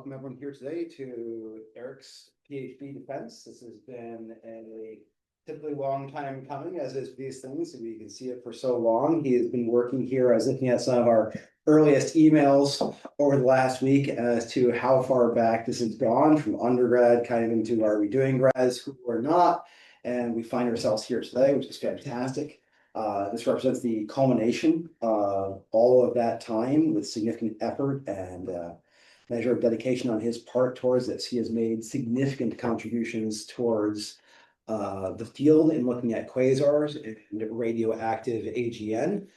welcome everyone here today to Erik's PhD defense. This has been a typically long time coming, as is these things. We can see it for so long. He has been working here. I was looking at some of our earliest emails over the last week as to how far back this has gone from undergrad kind of into are we doing grad school or not. And we find ourselves here today, which is fantastic. This represents the culmination of all of that time with significant effort and measure of dedication on his part towards this. He has made significant contributions towards the field in looking at quasars and radioactive AGN,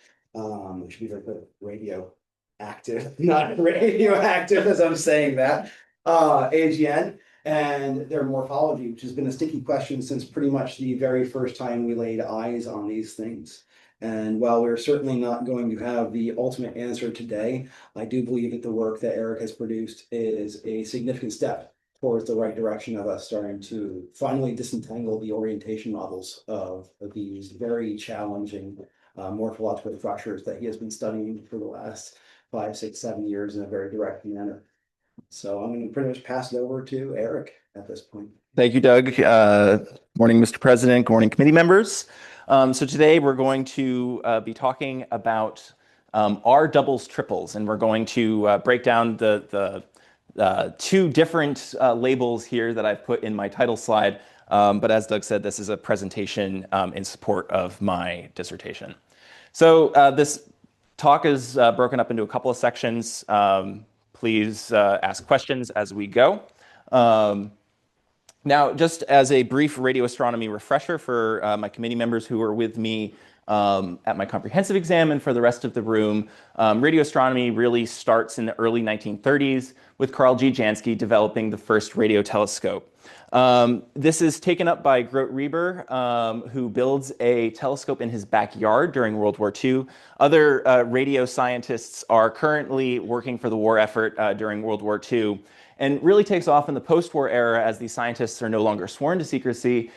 which should be like the radioactive, not radioactive as I'm saying that, AGN and their morphology, which has been a sticky question since pretty much the very first time we laid eyes on these things. And while we're certainly not going to have the ultimate answer today, I do believe that the work that Erik has produced is a significant step towards the right direction of us starting to finally disentangle the orientation models of these very challenging morphological structures that he has been studying for the last 5, 6, 7 years in a very direct manner. So I'm going to pretty much pass it over to Erik at this point. Thank you, Doug. Morning, Mr. President. Good morning, committee members. So today we're going to be talking about R doubles triples, and we're going to break down the two different labels here that I've put in my title slide. But as Doug said, this is a presentation in support of my dissertation. So this talk is broken up into a couple of sections. Please ask questions as we go. Now, just as a brief radio astronomy refresher for my committee members who are with me at my comprehensive exam and for the rest of the room, radio astronomy really starts in the early 1930s with Carl G. Jansky developing the first radio telescope. This is taken up by Grote Reber, who builds a telescope in his backyard during World War II. Other radio scientists are currently working for the war effort during World War II, and really takes off in the post-war era as these scientists are no longer sworn to secrecy.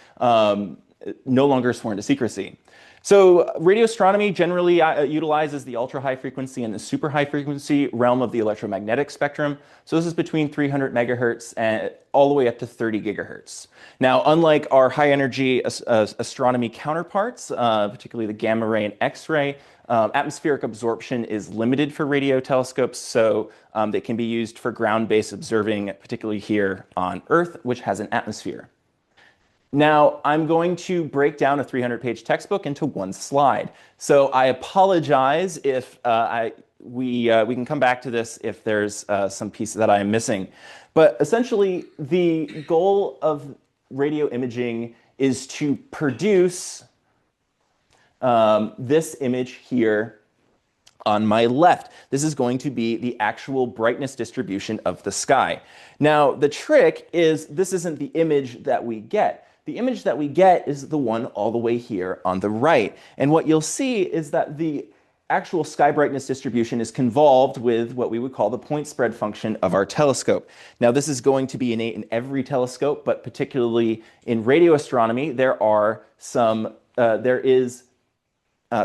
So radio astronomy generally utilizes the ultra-high frequency and the super high frequency realm of the electromagnetic spectrum. So this is between 300 megahertz and all the way up to 30 gigahertz. Now, unlike our high energy astronomy counterparts, particularly the gamma ray and X-ray, atmospheric absorption is limited for radio telescopes, so they can be used for ground-based observing, particularly here on Earth, which has an atmosphere. Now, I'm going to break down a 300-page textbook into one slide. So I apologize if we can come back to this if there's some pieces that I am missing. But essentially, the goal of radio imaging is to produce this image here on my left. This is going to be the actual brightness distribution of the sky. Now, the trick is this isn't the image that we get. The image that we get is the one all the way here on the right. And what you'll see is that the actual sky brightness distribution is convolved with what we would call the point spread function of our telescope. Now, this is going to be innate in every telescope, but particularly in radio astronomy, there is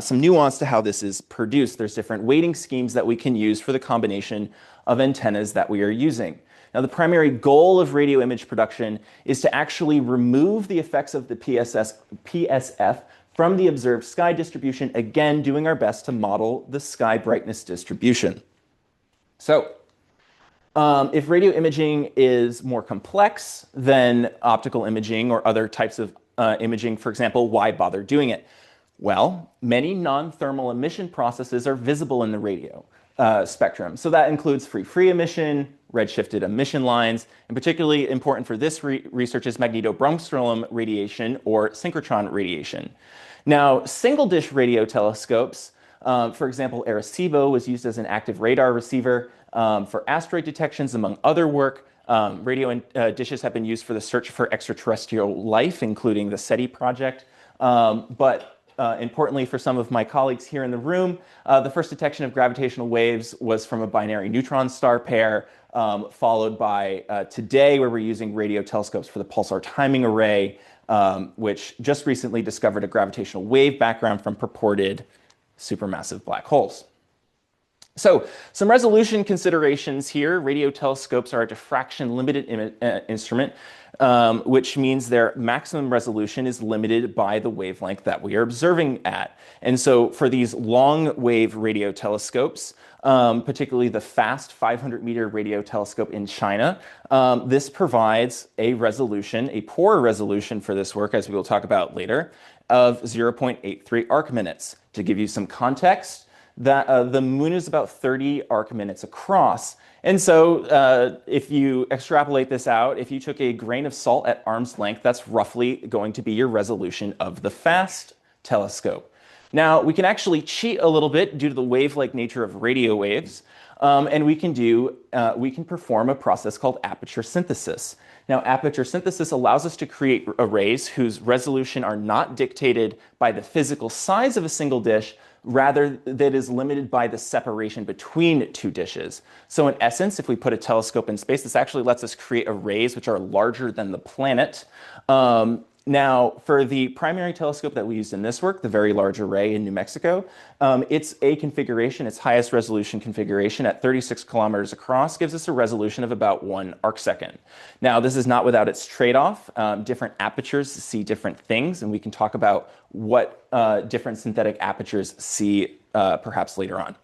some nuance to how this is produced. There's different weighting schemes that we can use for the combination of antennas that we are using. Now, the primary goal of radio image production is to actually remove the effects of the PSF from the observed sky distribution, again, doing our best to model the sky brightness distribution. So, if radio imaging is more complex than optical imaging or other types of imaging, for example, why bother doing it? Well, many non-thermal emission processes are visible in the radio spectrum. So that includes free emission, redshifted emission lines, and particularly important for this research is magneto-Bromstrom radiation or synchrotron radiation. Now, single-dish radio telescopes, for example, Arecibo was used as an active radar receiver for asteroid detections, among other work. Radio dishes have been used for the search for extraterrestrial life, including the SETI project. Importantly for some of my colleagues here in the room, the first detection of gravitational waves was from a binary neutron star pair, followed by today, where we're using radio telescopes for the pulsar timing array, which just recently discovered a gravitational wave background from purported supermassive black holes. So some resolution considerations here. Radio telescopes are a diffraction limited instrument, which means their maximum resolution is limited by the wavelength that we are observing at. And so for these long wave radio telescopes, particularly the fast 500-meter radio telescope in China, this provides a resolution, a poor resolution for this work, as we will talk about later, of 0.83 arc minutes. To give you some context, that the moon is about 30 arc minutes across. And so if you extrapolate this out, if you took a grain of salt at arm's length, that's roughly going to be your resolution of the fast telescope. Now, we can actually cheat a little bit due to the wave-like nature of radio waves, and we can perform a process called aperture synthesis. Now, aperture synthesis allows us to create arrays whose resolution are not dictated by the physical size of a single dish, rather that is limited by the separation between two dishes. So in essence, if we put a telescope in space, this actually lets us create arrays which are larger than the planet. Now, for the primary telescope that we used in this work, the Very Large Array in New Mexico, it's a configuration, its highest resolution configuration at 36 kilometers across gives us a resolution of about 1 arcsecond. Now, this is not without its trade-off. Different apertures see different things, and we can talk about what different synthetic apertures see perhaps later on.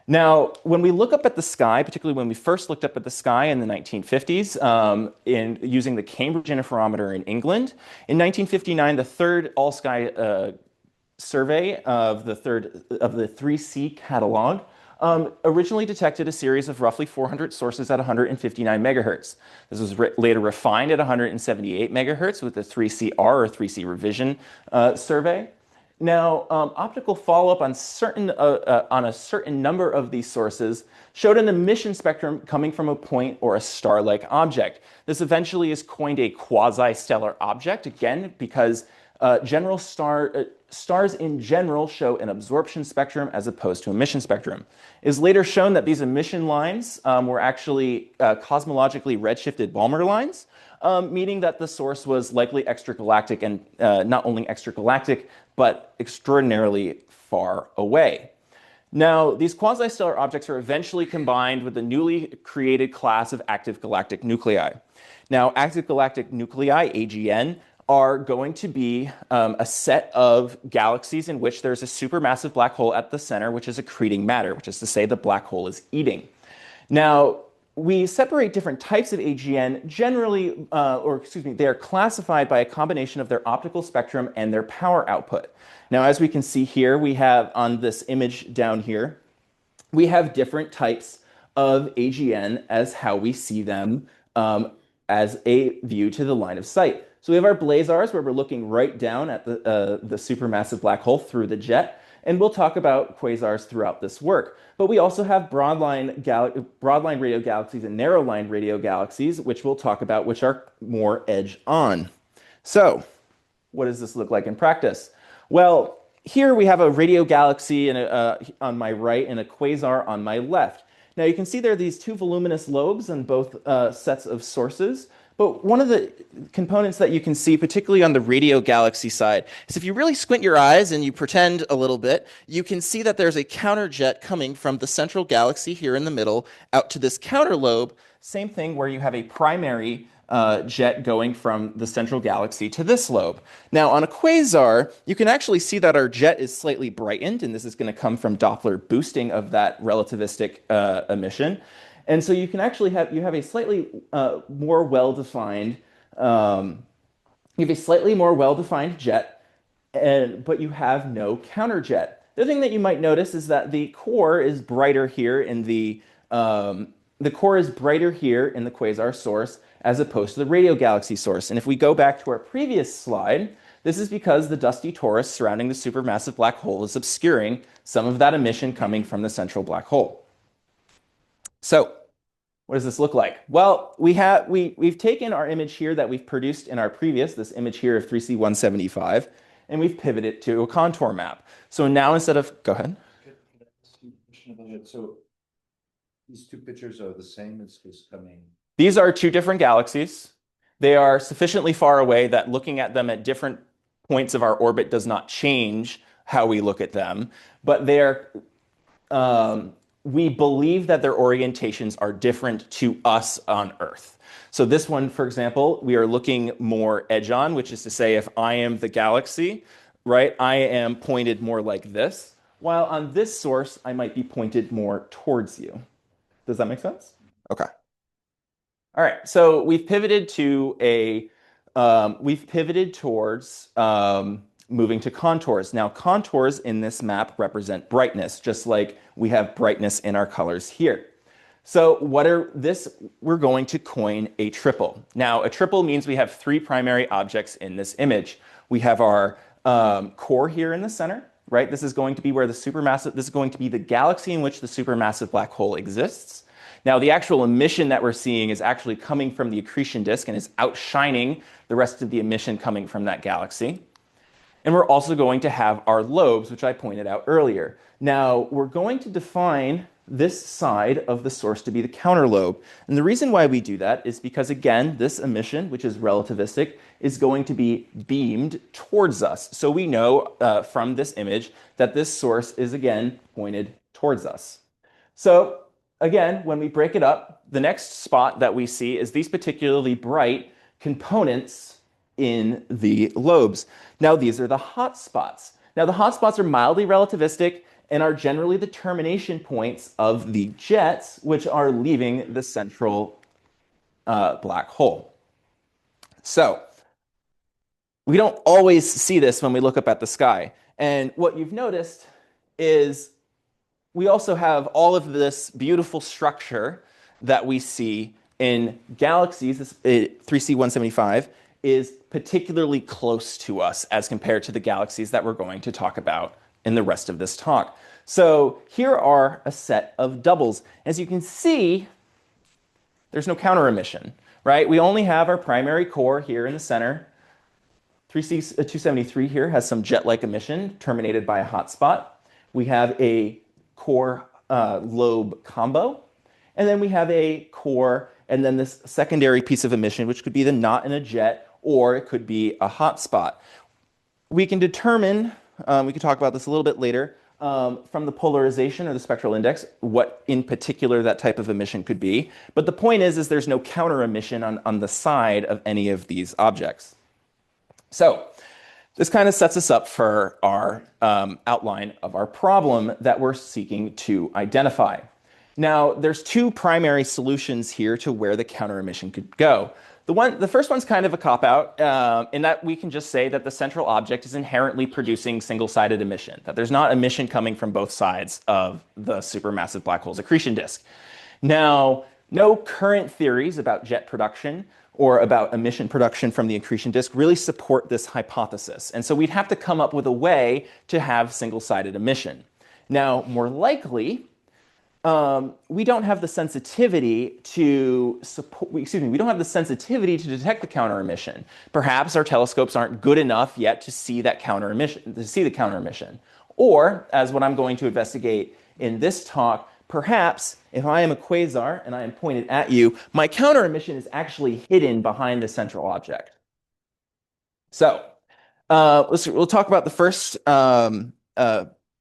Now, when we look up at the sky, particularly when we first looked up at the sky in the 1950s, using the Cambridge Interferometer in England, in 1959, the third all-sky survey of the 3C catalog originally detected a series of roughly 400 sources at 159 megahertz. This was later refined at 178 megahertz with the 3CR or 3C revision survey. Now, optical follow-up on a certain number of these sources showed an emission spectrum coming from a point or a star-like object. This eventually is coined a quasi-stellar object, again, because stars in general show an absorption spectrum as opposed to emission spectrum. It is later shown that these emission lines were actually cosmologically redshifted Balmer lines, meaning that the source was likely extragalactic, and not only extragalactic, but extraordinarily far away. Now, these quasi-stellar objects are eventually combined with the newly created class of active galactic nuclei. Now, active galactic nuclei, AGN, are going to be a set of galaxies in which there's a supermassive black hole at the center, which is accreting matter, which is to say the black hole is eating. Now, we separate different types of AGN generally, they are classified by a combination of their optical spectrum and their power output. Now, as we can see here, we have on this image down here, we have different types of AGN as how we see them as a view to the line of sight. So we have our blazars, where we're looking right down at the supermassive black hole through the jet. And we'll talk about quasars throughout this work. But we also have broadline radio galaxies and narrow-line radio galaxies, which we'll talk about, which are more edge-on. So what does this look like in practice? Well, here we have a radio galaxy on my right and a quasar on my left. Now you can see there are these two voluminous lobes on both sets of sources. But one of the components that you can see, particularly on the radio galaxy side, is if you really squint your eyes and you pretend a little bit, you can see that there's a counter jet coming from the central galaxy here in the middle out to this counter lobe. Same thing where you have a primary jet going from the central galaxy to this lobe. Now, on a quasar, you can actually see that our jet is slightly brightened, and this is going to come from Doppler boosting of that relativistic emission. And so you can actually have a slightly more well-defined jet, but you have no counterjet. The other thing that you might notice is that the core is brighter here in the quasar source as opposed to the radio galaxy source. And if we go back to our previous slide, this is because the dusty torus surrounding the supermassive black hole is obscuring some of that emission coming from the central black hole. So what does this look like? Well, we've taken our image here that we've produced in our previous, this image here of 3C175, and we've pivoted it to a contour map. So now instead of, go ahead. So these two pictures are the same as just coming. These are two different galaxies. They are sufficiently far away that looking at them at different points of our orbit does not change how we look at them, but they are we believe that their orientations are different to us on Earth. So this one, for example, we are looking more edge-on, which is to say if I am the galaxy, right, I am pointed more like this, while on this source, I might be pointed more towards you. Does that make sense? Okay. All right, so we've pivoted towards moving to contours. Now, contours in this map represent brightness, just like we have brightness in our colors here. So we're going to coin a triple. Now, a triple means we have three primary objects in this image. We have our core here in the center, right? This is going to be where this is going to be the galaxy in which the supermassive black hole exists. Now, the actual emission that we're seeing is actually coming from the accretion disk and is outshining the rest of the emission coming from that galaxy. And we're also going to have our lobes, which I pointed out earlier. Now, we're going to define this side of the source to be the counter lobe. And the reason why we do that is because, again, this emission, which is relativistic, is going to be beamed towards us. So we know from this image that this source is, again, pointed towards us. So again, when we break it up, the next spot that we see is these particularly bright components in the lobes. Now, these are the hot spots. Now, the hot spots are mildly relativistic and are generally the termination points of the jets, which are leaving the central black hole. So we don't always see this when we look up at the sky. And what you've noticed is we also have all of this beautiful structure that we see in galaxies. This 3C175 is particularly close to us as compared to the galaxies that we're going to talk about in the rest of this talk. So here are a set of doubles. As you can see, there's no counter emission, right? We only have our primary core here in the center. 3C273 here has some jet-like emission terminated by a hot spot. We have a core lobe combo, and then we have a core and then this secondary piece of emission, which could be the knot in a jet, or it could be a hot spot. We can determine, we can talk about this a little bit later, from the polarization or the spectral index, what in particular that type of emission could be. But the point is there's no counter emission on the side of any of these objects. So this kind of sets us up for our outline of our problem that we're seeking to identify. Now, there's two primary solutions here to where the counter emission could go. The first one's kind of a cop-out in that we can just say that the central object is inherently producing single-sided emission, that there's not emission coming from both sides of the supermassive black hole's accretion disk. Now, no current theories about jet production or about emission production from the accretion disk really support this hypothesis. And so we'd have to come up with a way to have single-sided emission. Now, more likely, we don't have the sensitivity to we don't have the sensitivity to detect the counter emission. Perhaps our telescopes aren't good enough yet to see that counter emission, Or, as what I'm going to investigate in this talk, perhaps if I am a quasar and I am pointed at you, my counter emission is actually hidden behind the central object. So we'll talk about the first.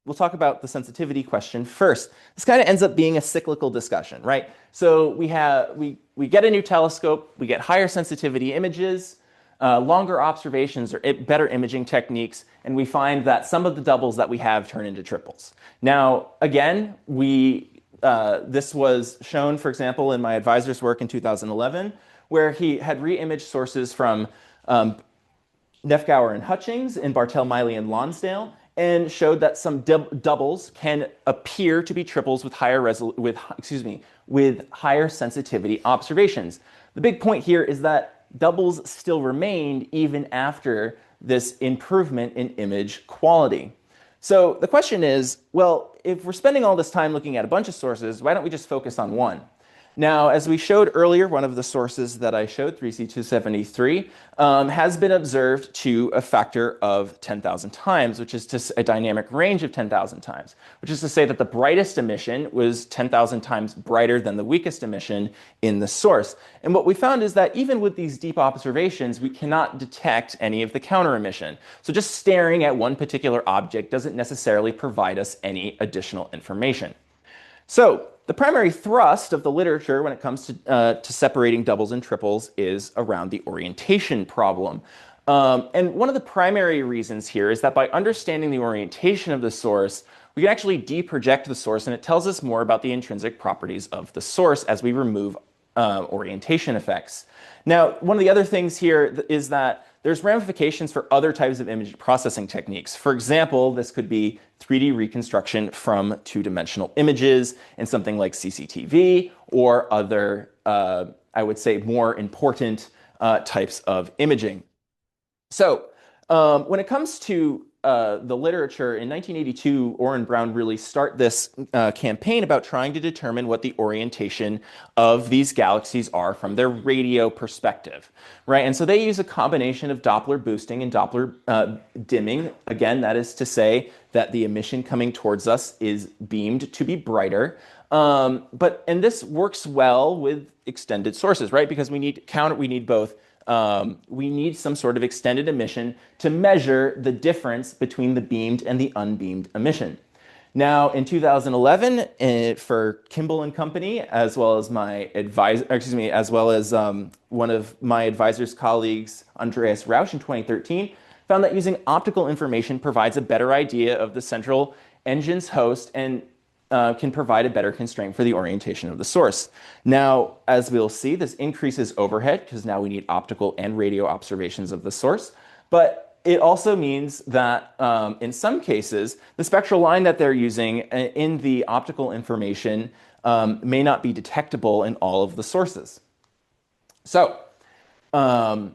We'll talk about the sensitivity question first. This kind of ends up being a cyclical discussion, right? So we get a new telescope, we get higher sensitivity images, longer observations or better imaging techniques, and we find that some of the doubles that we have turn into triples. Now, again, this was shown, for example, in my advisor's work in 2011, where he had re-imaged sources from Nefgauer and Hutchings in Bartel, Miley, and Lonsdale, and showed that some doubles can appear to be triples with higher sensitivity observations. The big point here is that doubles still remained even after this improvement in image quality. So the question is, well, if we're spending all this time looking at a bunch of sources, why don't we just focus on one? Now, as we showed earlier, one of the sources that I showed, 3C273, has been observed to a factor of 10,000 times, which is to a dynamic range of 10,000 times, which is to say that the brightest emission was 10,000 times brighter than the weakest emission in the source. And what we found is that even with these deep observations, we cannot detect any of the counter emission. So just staring at one particular object doesn't necessarily provide us any additional information. So the primary thrust of the literature when it comes to separating doubles and triples is around the orientation problem. And one of the primary reasons here is that by understanding the orientation of the source, we can actually deproject the source, and it tells us more about the intrinsic properties of the source as we remove orientation effects. Now, one of the other things here is that there's ramifications for other types of image processing techniques. For example, this could be 3D reconstruction from two-dimensional images in something like CCTV or other, I would say, more important types of imaging. So when it comes to the literature, in 1982, Orr and Brown really start this campaign about trying to determine what the orientation of these galaxies are from their radio perspective, right? And so they use a combination of Doppler boosting and Doppler dimming. Again, that is to say that the emission coming towards us is beamed to be brighter. And this works well with extended sources, right? Because we need some sort of extended emission to measure the difference between the beamed and the unbeamed emission. Now, in 2011, for Kimball and Company, as well as my one of my advisor's colleagues, Andreas Rausch, in 2013, found that using optical information provides a better idea of the central engine's host and can provide a better constraint for the orientation of the source. Now, as we'll see, this increases overhead because now we need optical and radio observations of the source. But it also means that in some cases, the spectral line that they're using in the optical information may not be detectable in all of the sources. So the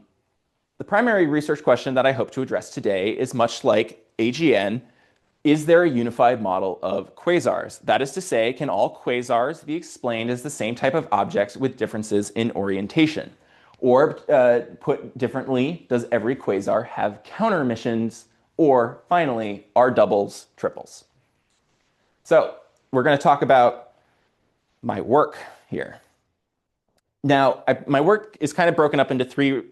primary research question that I hope to address today is much like AGN. Is there a unified model of quasars? That is to say, can all quasars be explained as the same type of objects with differences in orientation? Or put differently, does every quasar have counter emissions? Or finally, are doubles triples? So we're going to talk about my work here. Now, my work is kind of broken up into three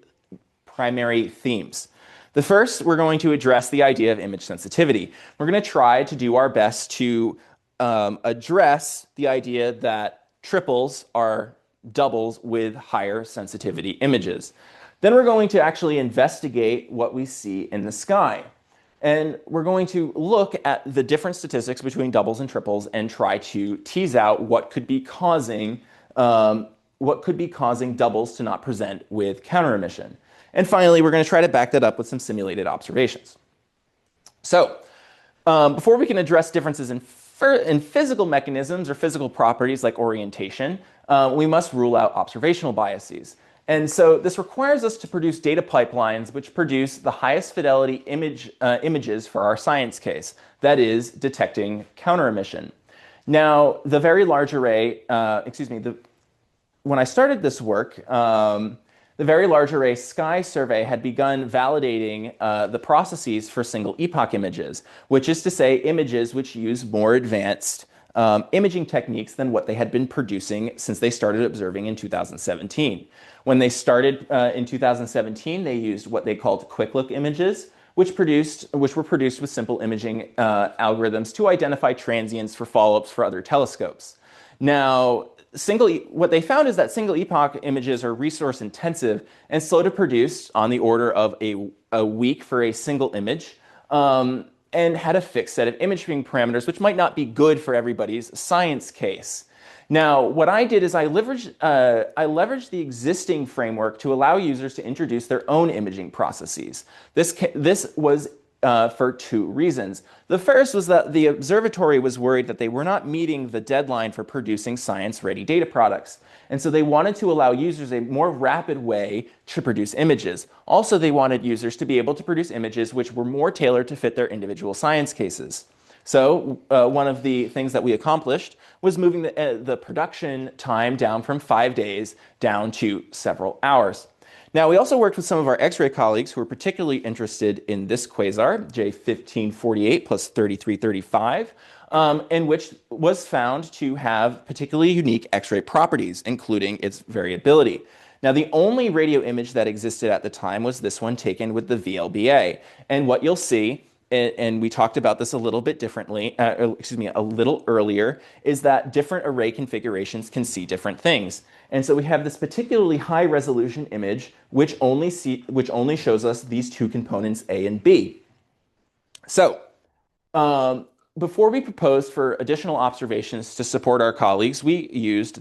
primary themes. The first, we're going to address the idea of image sensitivity. We're going to try to do our best to address the idea that triples are doubles with higher sensitivity images. Then we're going to actually investigate what we see in the sky. And we're going to look at the different statistics between doubles and triples and try to tease out what could be causing doubles to not present with counter emission. And finally, we're going to try to back that up with some simulated observations. So before we can address differences in physical mechanisms or physical properties like orientation, we must rule out observational biases. And so this requires us to produce data pipelines which produce the highest fidelity images for our science case, that is, detecting counter emission. Now, the Very Large Array, when I started this work, the Very Large Array Sky Survey had begun validating the processes for single epoch images, which is to say images which use more advanced imaging techniques than what they had been producing since they started observing in 2017. When they started in 2017, they used what they called quick look images, which were produced with simple imaging algorithms to identify transients for follow-ups for other telescopes. Now, what they found is that single epoch images are resource intensive and slow to produce, on the order of a week for a single image, and had a fixed set of imaging parameters, which might not be good for everybody's science case. Now, what I did is I leveraged the existing framework to allow users to introduce their own imaging processes. This was for two reasons. The first was that the observatory was worried that they were not meeting the deadline for producing science-ready data products. And so they wanted to allow users a more rapid way to produce images. Also, they wanted users to be able to produce images which were more tailored to fit their individual science cases. So one of the things that we accomplished was moving the production time down from 5 days down to several hours. Now, we also worked with some of our X-ray colleagues who were particularly interested in this quasar, J1548 plus 3335, and which was found to have particularly unique X-ray properties, including its variability. Now, the only radio image that existed at the time was this one taken with the VLBA. And what you'll see and we talked about this a little bit differently, a little earlier, is that different array configurations can see different things. And so we have this particularly high resolution image, which only shows us these two components, A and B. So before we proposed for additional observations to support our colleagues, we used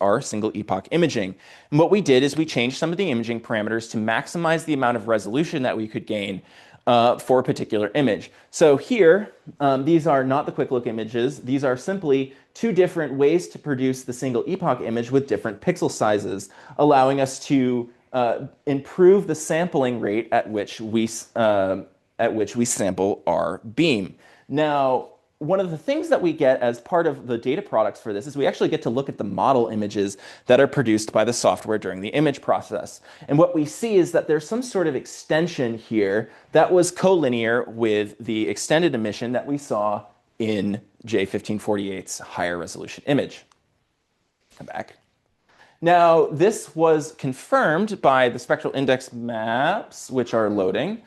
our single epoch imaging. And what we did is we changed some of the imaging parameters to maximize the amount of resolution that we could gain for a particular image. So here, these are not the quick look images. These are simply two different ways to produce the single epoch image with different pixel sizes, allowing us to improve the sampling rate at which we sample our beam. Now, one of the things that we get as part of the data products for this is we actually get to look at the model images that are produced by the software during the image process. And what we see is that there's some sort of extension here that was collinear with the extended emission that we saw in J1548's higher resolution image. Come back. Now, this was confirmed by the spectral index maps, which are loading,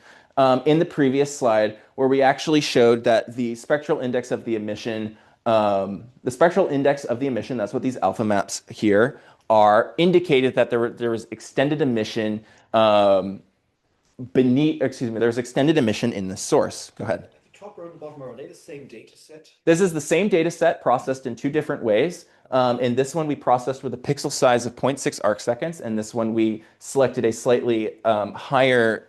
in the previous slide, where we actually showed that the spectral index of the emission, that's what these alpha maps here are, indicated that there was extended emission there's extended emission in the source. Go ahead. The top row and the bottom row, are they the same data set? This is the same data set processed in two different ways. In this one, we processed with a pixel size of 0.6 arc seconds, and this one we selected a slightly finer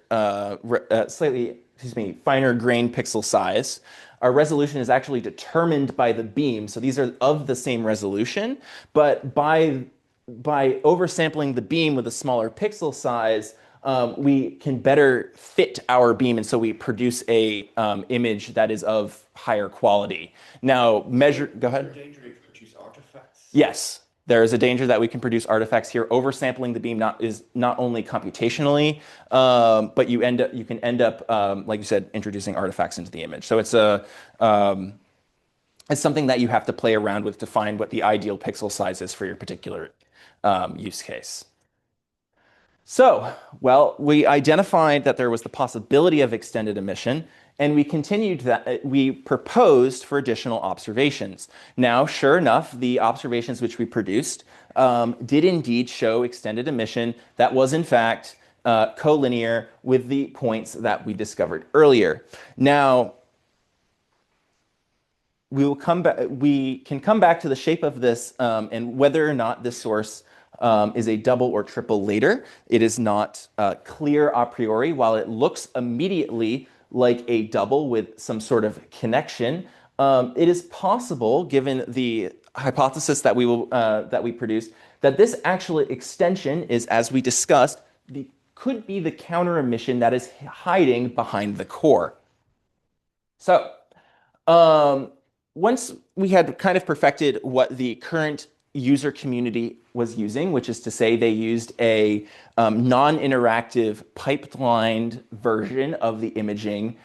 grain pixel size. Our resolution is actually determined by the beam, so these are of the same resolution, but by oversampling the beam with a smaller pixel size, we can better fit our beam, and so we produce a image that is of higher quality. Now, go ahead. Yes, there is a danger that we can produce artifacts here. Oversampling the beam is not only computationally, but you can end up, like you said, introducing artifacts into the image. So it's something that you have to play around with to find what the ideal pixel size is for your particular use case. So, well, we identified that there was the possibility of extended emission, and we proposed for additional observations. Now, sure enough, the observations which we produced did indeed show extended emission that was in fact collinear with the points that we discovered earlier. Now, we can come back to the shape of this and whether or not this source is a double or triple later. It is not clear a priori. While it looks immediately like a double with some sort of connection, it is possible, given the hypothesis that we produced, that this actual extension is, as we discussed, could be the counter emission that is hiding behind the core. So, once we had kind of perfected what the current user community was using, which is to say they used a non-interactive pipelined version of the imaging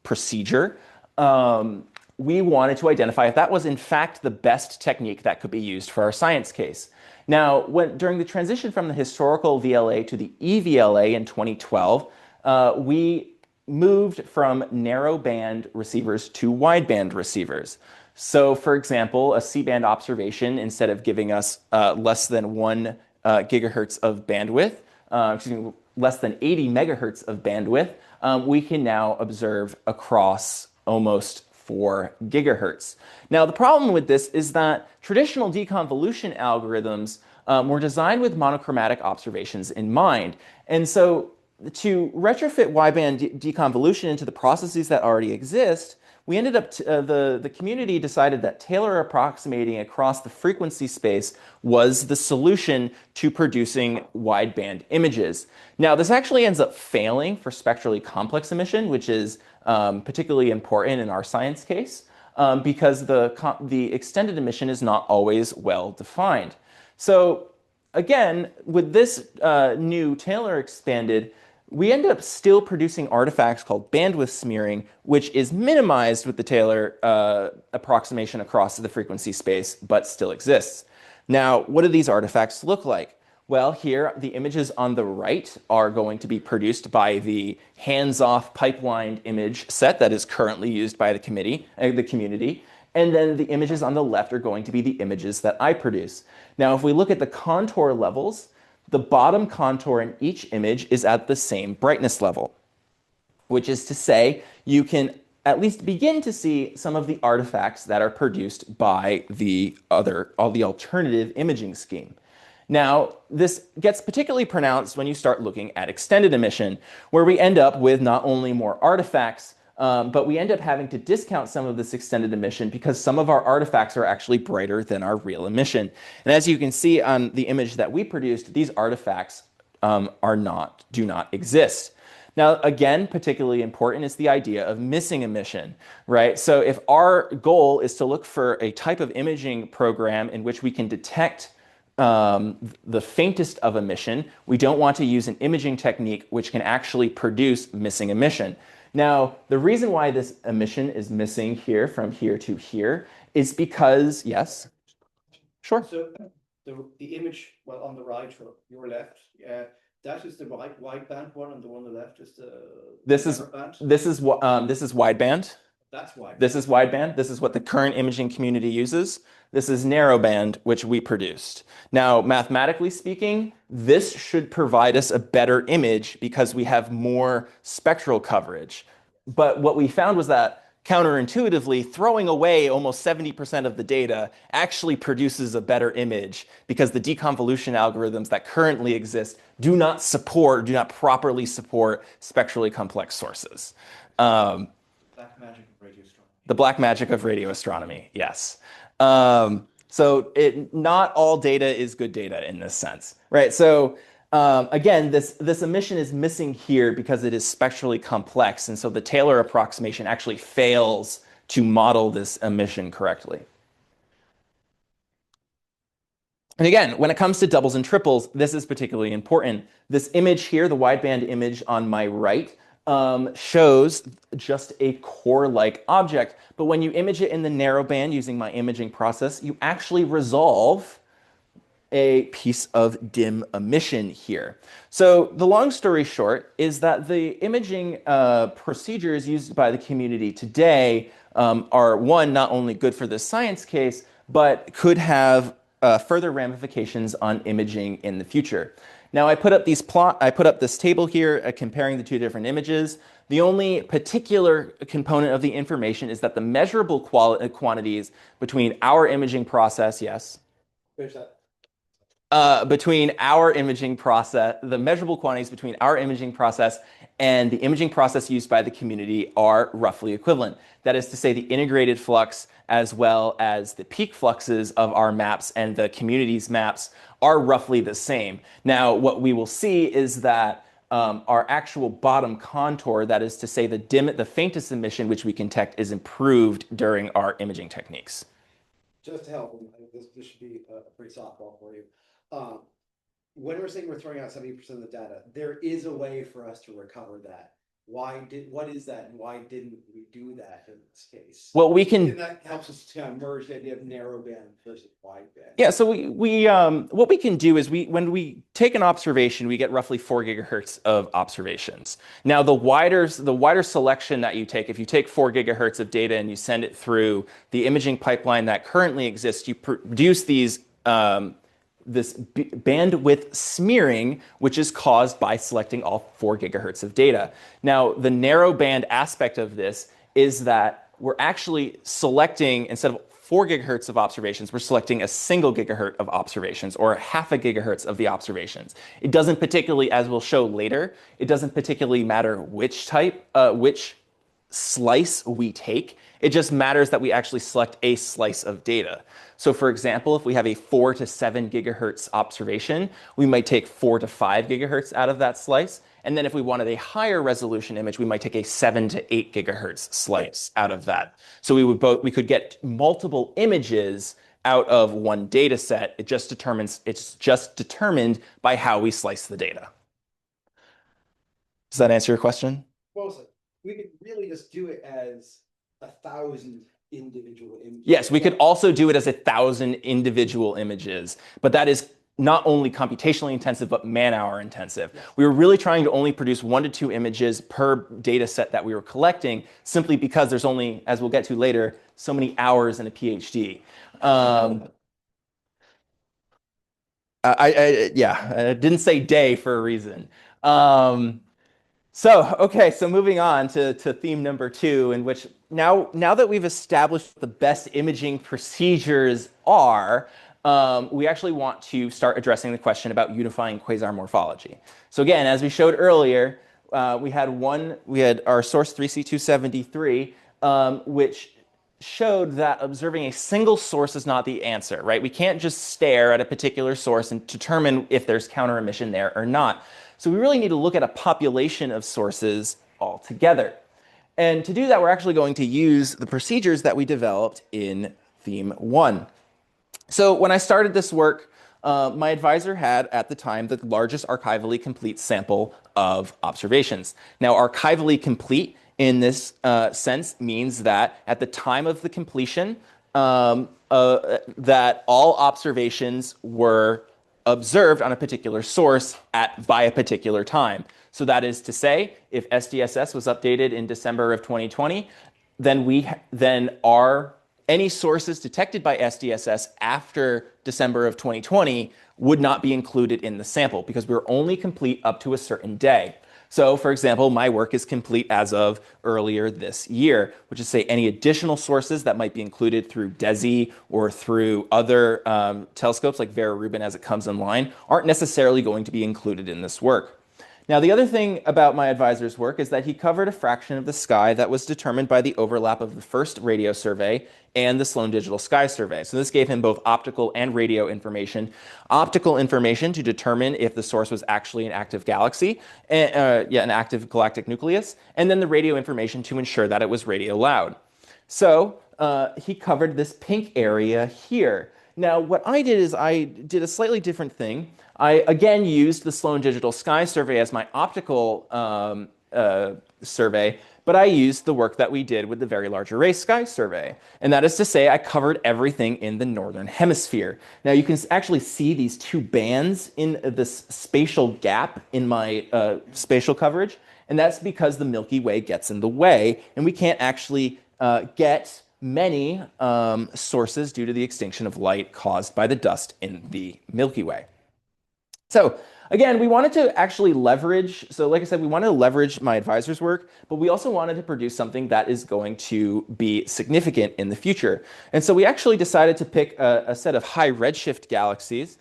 procedure, we wanted to identify if that was in fact the best technique that could be used for our science case. Now, during the transition from the historical VLA to the eVLA in 2012, we moved from narrow band receivers to wideband receivers. So, for example, a C-band observation, instead of giving us less than 1 gigahertz of bandwidth, less than 80 megahertz of bandwidth, we can now observe across almost 4 gigahertz. Now, the problem with this is that traditional deconvolution algorithms were designed with monochromatic observations in mind. And so to retrofit wideband deconvolution into the processes that already exist, we ended up, the community decided that Taylor approximating across the frequency space was the solution to producing wideband images. Now, this actually ends up failing for spectrally complex emission, which is particularly important in our science case, because the extended emission is not always well defined. So again, with this new Taylor expanded, we end up still producing artifacts called bandwidth smearing, which is minimized with the Taylor approximation across the frequency space, but still exists. Now, what do these artifacts look like? Well, here, the images on the right are going to be produced by the hands-off pipelined image set that is currently used by the community. And then the images on the left are going to be the images that I produce. Now, if we look at the contour levels, the bottom contour in each image is at the same brightness level, which is to say you can at least begin to see some of the artifacts that are produced by the alternative imaging scheme. Now, this gets particularly pronounced when you start looking at extended emission, where we end up with not only more artifacts, but we end up having to discount some of this extended emission because some of our artifacts are actually brighter than our real emission. And as you can see on the image that we produced, these artifacts do not exist. Now, again, particularly important is the idea of missing emission, right? So if our goal is to look for a type of imaging program in which we can detect the faintest of emission, we don't want to use an imaging technique which can actually produce missing emission. Now, the reason why this emission is missing here from here to here is because, yes? Sure. So the image, well, on the right or your left, that is the wideband one, and the one on the left is the narrowband? This is wideband. That's wideband. This is wideband. This is what the current imaging community uses. This is narrowband, which we produced. Now, mathematically speaking, this should provide us a better image because we have more spectral coverage. But what we found was that counterintuitively, throwing away almost 70% of the data actually produces a better image because the deconvolution algorithms that currently exist do not properly support spectrally complex sources. Black magic of radio astronomy. The black magic of radio astronomy, yes. So not all data is good data in this sense, right? So again, this emission is missing here because it is spectrally complex, and so the Taylor approximation actually fails to model this emission correctly. And again, when it comes to doubles and triples, this is particularly important. This image here, the wideband image on my right, shows just a core-like object. But when you image it in the narrowband using my imaging process, you actually resolve a piece of dim emission here. So the long story short is that the imaging procedures used by the community today are, one, not only good for this science case, but could have further ramifications on imaging in the future. Now, I put up this table here comparing the two different images. The only particular component of the information is that the measurable quantities between our imaging process, yes? Where's that? Between our imaging process, the measurable quantities between our imaging process and the imaging process used by the community are roughly equivalent. That is to say, the integrated flux as well as the peak fluxes of our maps and the community's maps are roughly the same. Now, what we will see is that our actual bottom contour, that is to say, the faintest emission which we can detect, is improved during our imaging techniques. Just to help, I think this should be a pretty softball for you. When we're saying we're throwing out 70% of the data, there is a way for us to recover that. What is that, and why didn't we do that in this case? Well, we can. And that helps us to merge the idea of narrowband versus wideband. Yeah, so what we can do is when we take an observation, we get roughly 4 gigahertz of observations. Now, the wider selection that you take, if you take 4 gigahertz of data and you send it through the imaging pipeline that currently exists, you produce these this bandwidth smearing, which is caused by selecting all 4 gigahertz of data. Now, the narrowband aspect of this is that we're actually selecting, instead of 4 gigahertz of observations, we're selecting a single gigahertz of observations, or half a gigahertz of the observations. It doesn't particularly, as we'll show later, it doesn't particularly matter which slice we take. It just matters that we actually select a slice of data. So for example, if we have a 4 to 7 gigahertz observation, we might take 4 to 5 gigahertz out of that slice. And then if we wanted a higher resolution image, we might take a 7 to 8 gigahertz slice out of that. So we could get multiple images out of one data set. It's just determined by how we slice the data. Does that answer your question? Well, we could really just do it as 1,000 individual images. Yes, we could also do it as 1,000 individual images, but that is not only computationally intensive, but man-hour intensive. We were really trying to only produce 1 to 2 images per data set that we were collecting, simply because there's only, as we'll get to later, so many hours in a PhD. I didn't say day for a reason. So moving on to theme number 2, in which now that we've established what the best imaging procedures are, we actually want to start addressing the question about unifying quasar morphology. So again, as we showed earlier, we had our source 3C273, which showed that observing a single source is not the answer, right? We can't just stare at a particular source and determine if there's counter emission there or not. So we really need to look at a population of sources altogether. And to do that, we're actually going to use the procedures that we developed in theme 1. So when I started this work, my advisor had, at the time, the largest archivally complete sample of observations. Now, archivally complete in this sense means that at the time of the completion, that all observations were observed on a particular source by a particular time. So that is to say, if SDSS was updated in December of 2020, then any sources detected by SDSS after December of 2020 would not be included in the sample, because we were only complete up to a certain day. So, for example, my work is complete as of earlier this year, which is to say any additional sources that might be included through DESI or through other telescopes like Vera Rubin as it comes online aren't necessarily going to be included in this work. Now, the other thing about my advisor's work is that he covered a fraction of the sky that was determined by the overlap of the first radio survey and the Sloan Digital Sky Survey. So this gave him both optical and radio information. Optical information to determine if the source was actually an active galaxy, an active galactic nucleus, and then the radio information to ensure that it was radio loud. So he covered this pink area here. Now, what I did is I did a slightly different thing. I, again, used the Sloan Digital Sky Survey as my optical survey, but I used the work that we did with the Very Large Array Sky Survey. And that is to say, I covered everything in the northern hemisphere. Now, you can actually see these 2 bands in this spatial gap in my spatial coverage, and that's because the Milky Way gets in the way, and we can't actually get many sources due to the extinction of light caused by the dust in the Milky Way. So again, we wanted to actually leverage, so like I said, we wanted to leverage my advisor's work, but we also wanted to produce something that is going to be significant in the future. And so we actually decided to pick a set of high redshift galaxies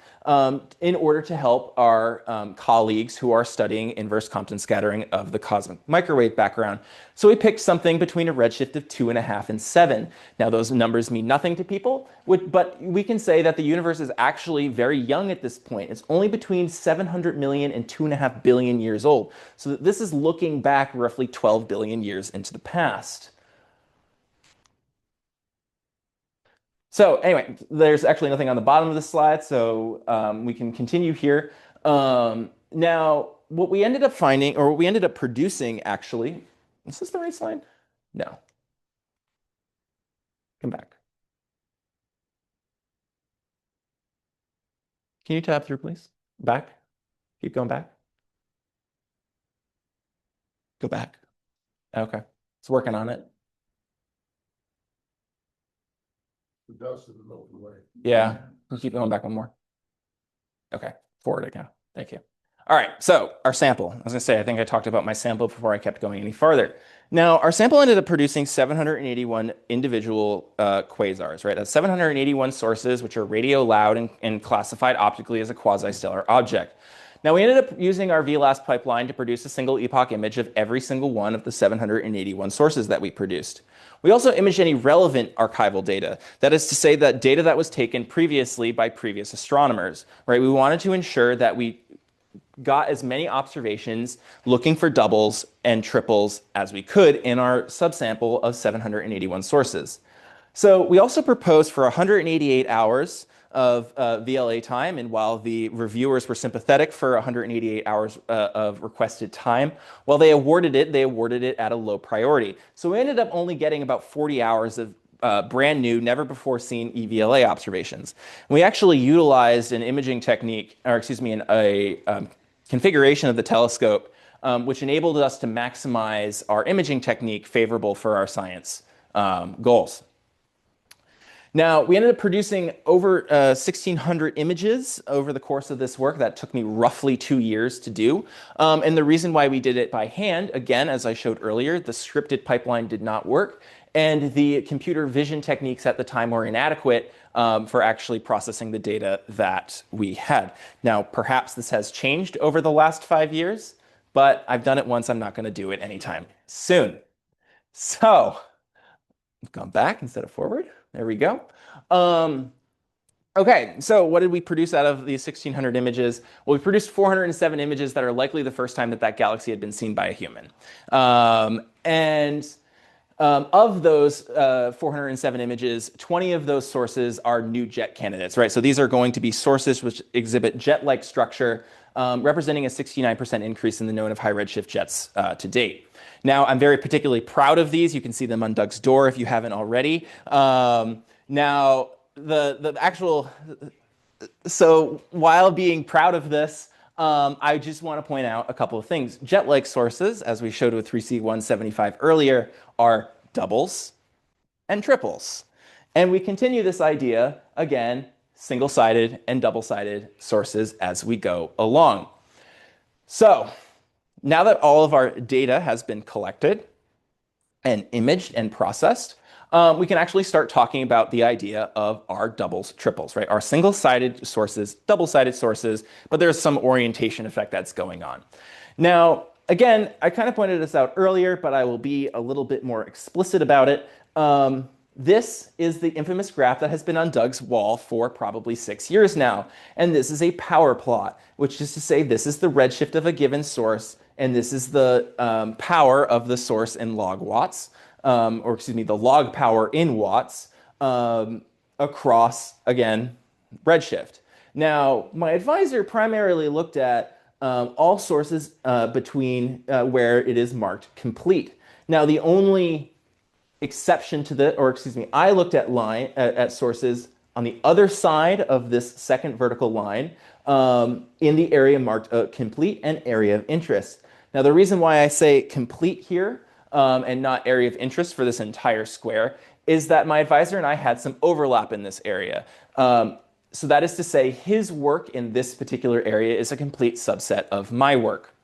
in order to help our colleagues who are studying inverse Compton scattering of the cosmic microwave background. So we picked something between a redshift of 2.5 and 7. Now, those numbers mean nothing to people, but we can say that the universe is actually very young at this point. It's only between 700 million and 2.5 billion years old. So this is looking back roughly 12 billion years into the past. So anyway, there's actually nothing on the bottom of the slide, so we can continue here. Now, what we ended up finding, or what we ended up producing, actually, is this the right slide? No. Come back. Can you tab through, please? Back. Keep going back. Go back. Okay. It's working on it. The dust of the Milky Way. Yeah. We'll keep going back one more. Okay. Forward again. Thank you. All right. So our sample. I was going to say, I think I talked about my sample before I kept going any farther. Now, our sample ended up producing 781 individual quasars, right? That's 781 sources, which are radio loud and classified optically as a quasi-stellar object. Now, we ended up using our VLAS pipeline to produce a single epoch image of every single one of the 781 sources that we produced. We also imaged any relevant archival data. That is to say, that data that was taken previously by previous astronomers, right? We wanted to ensure that we got as many observations looking for doubles and triples as we could in our subsample of 781 sources. So we also proposed for 188 hours of VLA time, and while the reviewers were sympathetic for 188 hours of requested time, while they awarded it at a low priority. So we ended up only getting about 40 hours of brand new, never before seen EVLA observations. And we actually utilized an imaging technique, or excuse me, a configuration of the telescope, which enabled us to maximize our imaging technique favorable for our science goals. Now, we ended up producing over 1,600 images over the course of this work. That took me roughly 2 years to do. And the reason why we did it by hand, again, as I showed earlier, the scripted pipeline did not work. And the computer vision techniques at the time were inadequate for actually processing the data that we had. Now, perhaps this has changed over the last 5 years, but I've done it once. I'm not going to do it anytime soon. So, I've gone back instead of forward. There we go. Okay, so what did we produce out of these 1,600 images? Well, we produced 407 images that are likely the first time that that galaxy had been seen by a human. Of those 407 images, 20 of those sources are new jet candidates, right? So these are going to be sources which exhibit jet-like structure, representing a 69% increase in the known of high redshift jets to date. Now, I'm very particularly proud of these. You can see them on Doug's door if you haven't already. Now, so while being proud of this, I just want to point out a couple of things. Jet-like sources, as we showed with 3C175 earlier, are doubles and triples. And we continue this idea, again, single-sided and double-sided sources as we go along. So, now that all of our data has been collected and imaged and processed, we can actually start talking about the idea of our doubles, triples, right? Our single-sided sources, double-sided sources, but there's some orientation effect that's going on. Now, again, I kind of pointed this out earlier, but I will be a little bit more explicit about it. This is the infamous graph that has been on Doug's wall for probably 6 years now. And this is a power plot, which is to say this is the redshift of a given source, and this is the power of the source in log watts, or excuse me, the log power in watts across, again, redshift. Now, my advisor primarily looked at all sources between where it is marked complete. Now, the only exception to the, or excuse me, I looked at sources on the other side of this second vertical line in the area marked complete and area of interest. Now, the reason why I say complete here and not area of interest for this entire square is that my advisor and I had some overlap in this area. So that is to say, his work in this particular area is a complete subset of my work.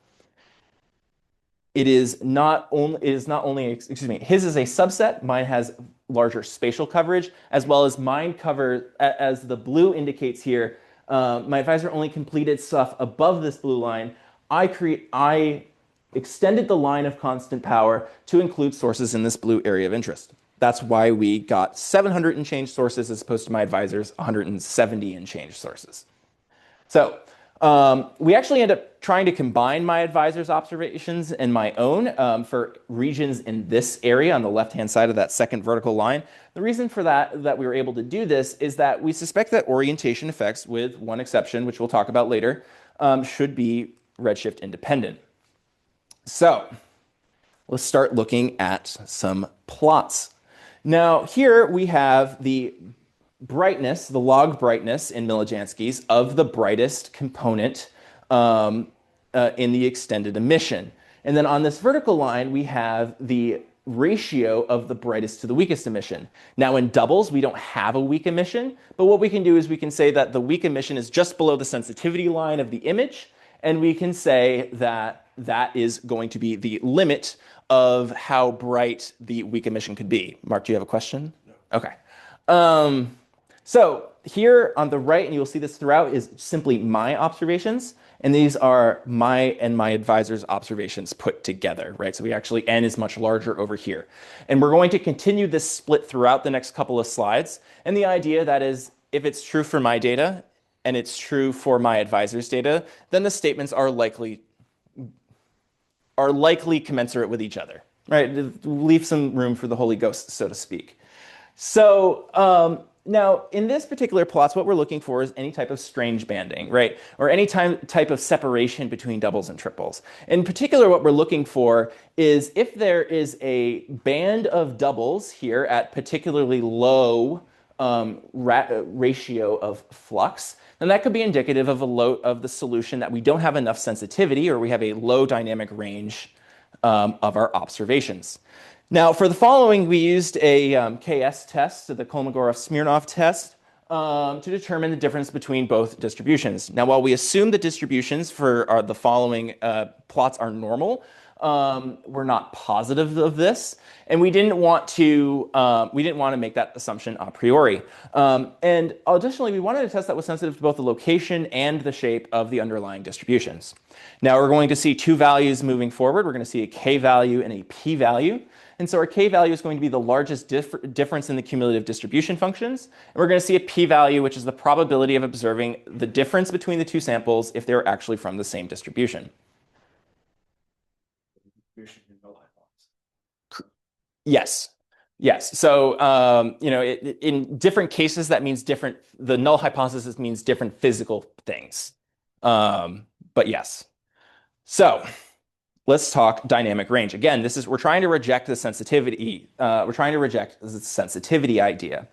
It is not only, excuse me, his is a subset, mine has larger spatial coverage, as well as mine cover, as the blue indicates here, my advisor only completed stuff above this blue line. I extended the line of constant power to include sources in this blue area of interest. That's why we got 700 and change sources as opposed to my advisor's 170 and change sources. So we actually end up trying to combine my advisor's observations and my own for regions in this area on the left-hand side of that second vertical line. The reason for that we were able to do this is that we suspect that orientation effects, with one exception, which we'll talk about later, should be redshift independent. So let's start looking at some plots. Now here we have the brightness, the log brightness in millijanskis of the brightest component in the extended emission. And then on this vertical line, we have the ratio of the brightest to the weakest emission. Now in doubles, we don't have a weak emission, but what we can do is we can say that the weak emission is just below the sensitivity line of the image, and we can say that that is going to be the limit of how bright the weak emission could be. Mark, do you have a question? No. Okay. So here on the right, and you'll see this throughout, is simply my observations. And these are my and my advisor's observations put together, right? So we actually, N is much larger over here. And we're going to continue this split throughout the next couple of slides. And the idea that is, if it's true for my data and it's true for my advisor's data, then the statements are likely commensurate with each other, right? Leave some room for the Holy Ghost, so to speak. So Now, in this particular plots, what we're looking for is any type of strange banding, right? Or any type of separation between doubles and triples. In particular, what we're looking for is if there is a band of doubles here at particularly low ratio of flux, then that could be indicative of of the solution that we don't have enough sensitivity or we have a low dynamic range of our observations. Now, for the following, we used a KS test, so the Kolmogorov-Smirnov test, to determine the difference between both distributions. Now, while we assume the distributions for the following plots are normal, we're not positive of this, and we didn't want to make that assumption a priori. And additionally, we wanted a test that was sensitive to both the location and the shape of the underlying distributions. Now, we're going to see two values moving forward. We're going to see a k value and a p value. And so our k value is going to be the largest difference in the cumulative distribution functions. And we're going to see a p-value, which is the probability of observing the difference between the two samples if they're actually from the same distribution. Yes. Yes. So, in different cases, that means different, the null hypothesis means different physical things. But yes. So, let's talk dynamic range. Again, we're trying to reject the sensitivity. We're trying to reject the sensitivity idea.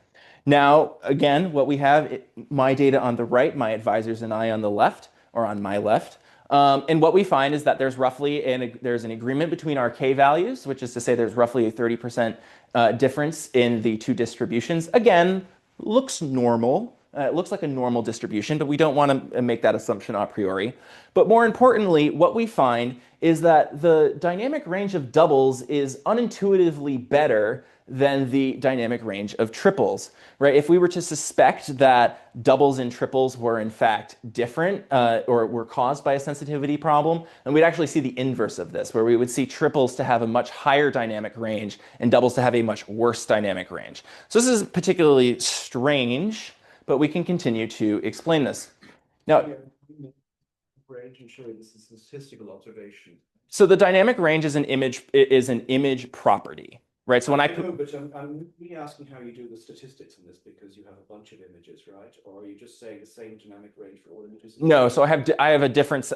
Now, again, what we have, my data on the right, my advisors and I on the left, or on my left. And what we find is that there's an agreement between our k values, which is to say there's roughly a 30% difference in the two distributions. Again, looks normal. It looks like a normal distribution, but we don't want to make that assumption a priori. But more importantly, what we find is that the dynamic range of doubles is unintuitively better than the dynamic range of triples, right? If we were to suspect that doubles and triples were in fact different or were caused by a sensitivity problem, then we'd actually see the inverse of this, where we would see triples to have a much higher dynamic range and doubles to have a much worse dynamic range. So this is particularly strange, but we can continue to explain this. Now, range and show this is a statistical observation. So the dynamic range is an image property, right? So when I'm really asking how you do the statistics in this because you have a bunch of images, right? Or are you just saying the same dynamic range for all images? No, so I have a difference.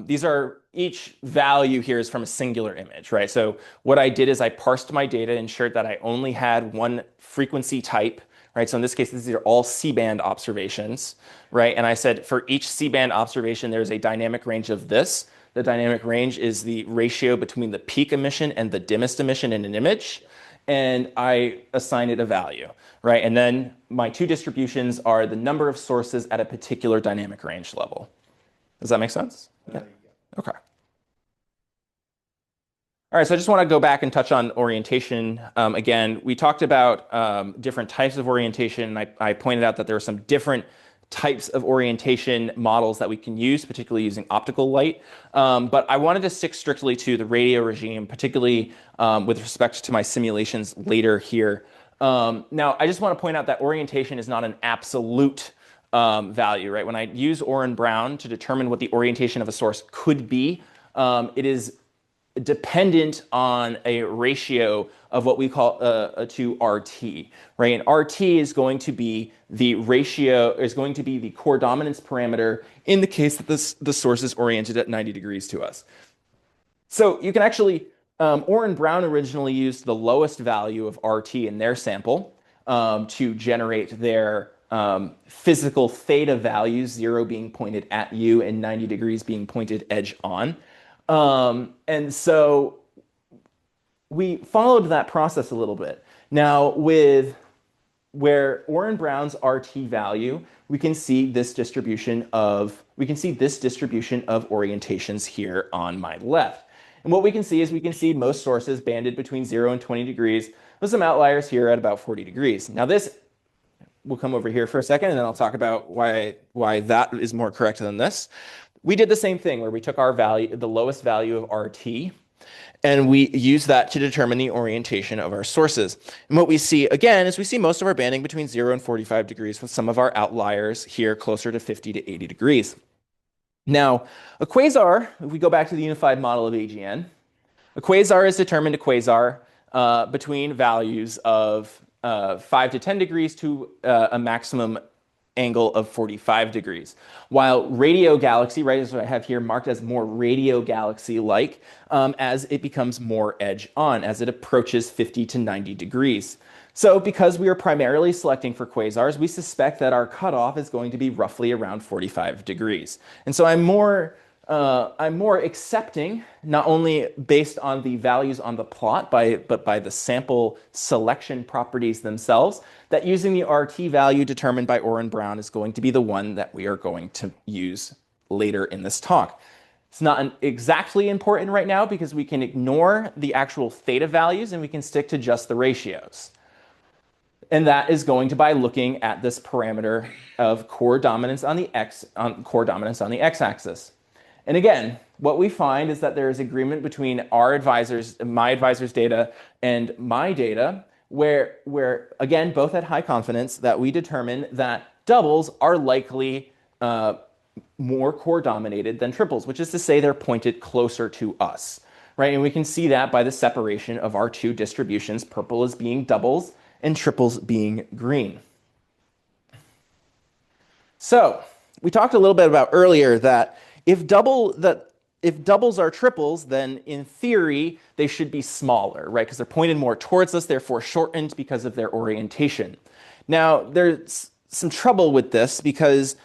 These are, each value here is from a singular image, right? So what I did is I parsed my data, ensured that I only had one frequency type, right? So in this case, these are all C-band observations, right? And I said for each C-band observation, there's a dynamic range of this. The dynamic range is the ratio between the peak emission and the dimmest emission in an image. And I assign it a value, right? And then my two distributions are the number of sources at a particular dynamic range level. Does that make sense? Yeah. Okay. All right, so I just want to go back and touch on orientation. Again, we talked about different types of orientation, and I pointed out that there are some different types of orientation models that we can use, particularly using optical light. But I wanted to stick strictly to the radio regime, particularly with respect to my simulations later here. Now, I just want to point out that orientation is not an absolute value, right? When I use Orr and Brown to determine what the orientation of a source could be, it is dependent on a ratio of what we call to RT, right? And RT is going to be the ratio, is going to be the core dominance parameter in the case that the source is oriented at 90 degrees to us. So you can actually, Orr and Brown originally used the lowest value of RT in their sample to generate their physical theta values, 0 being pointed at you and 90 degrees being pointed edge on. And so we followed that process a little bit. Now, with where Orr and Brown's RT value, we can see this distribution of orientations here on my left. And what we can see is we can see most sources banded between 0 and 20 degrees, with some outliers here at about 40 degrees. Now this, we'll come over here for a second, and then I'll talk about why that is more correct than this. We did the same thing where we took our value, the lowest value of RT, and we use that to determine the orientation of our sources. And what we see, again, is we see most of our banding between 0 and 45 degrees, with some of our outliers here closer to 50 to 80 degrees. Now, a quasar, if we go back to the unified model of AGN, a quasar is determined a quasar between values of 5 to 10 degrees to a maximum angle of 45 degrees. While radio galaxy, right, is what I have here marked as more radio galaxy-like, as it becomes more edge on, as it approaches 50 to 90 degrees. So because we are primarily selecting for quasars, we suspect that our cutoff is going to be roughly around 45 degrees. And so I'm more accepting, not only based on the values on the plot, but by the sample selection properties themselves, that using the RT value determined by Orr and Brown is going to be the one that we are going to use later in this talk. It's not exactly important right now because we can ignore the actual theta values and we can stick to just the ratios. And that is going to by looking at this parameter of core dominance on the x-axis. And again, what we find is that there is agreement between our advisors, my advisor's data, and my data, where again, both at high confidence, that we determine that doubles are likely more core dominated than triples, which is to say they're pointed closer to us, right? And we can see that by the separation of our two distributions, purple as being doubles and triples being green. So we talked a little bit about earlier that if doubles are triples, then in theory, they should be smaller, right? Because they're pointed more towards us, therefore shortened because of their orientation. Now, there's some trouble with this because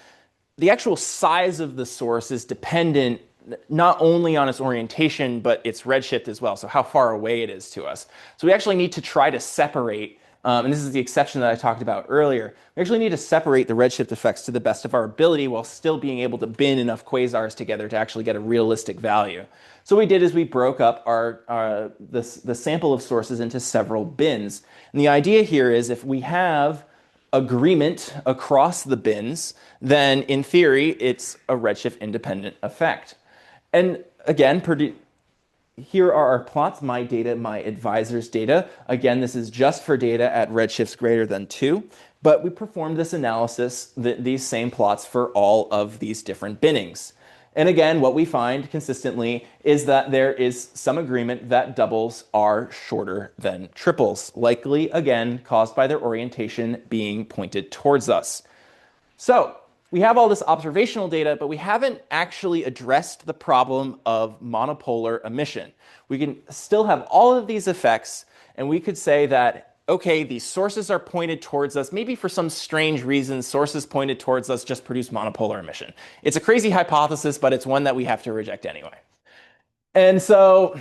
the actual size of the source is dependent not only on its orientation, but its redshift as well, so how far away it is to us. So we actually need to try to separate, and this is the exception that I talked about earlier, we actually need to separate the redshift effects to the best of our ability while still being able to bin enough quasars together to actually get a realistic value. So what we did is we broke up the sample of sources into several bins. And the idea here is if we have agreement across the bins, then in theory, it's a redshift independent effect. And again, here are our plots, my data, my advisor's data. Again, this is just for data at redshifts greater than 2, but we performed this analysis, these same plots for all of these different binnings. And again, what we find consistently is that there is some agreement that doubles are shorter than triples, likely, again, caused by their orientation being pointed towards us. So we have all this observational data, but we haven't actually addressed the problem of monopolar emission. We can still have all of these effects, and we could say that, okay, these sources are pointed towards us. Maybe for some strange reason, sources pointed towards us just produce monopolar emission. It's a crazy hypothesis, but it's one that we have to reject anyway. And so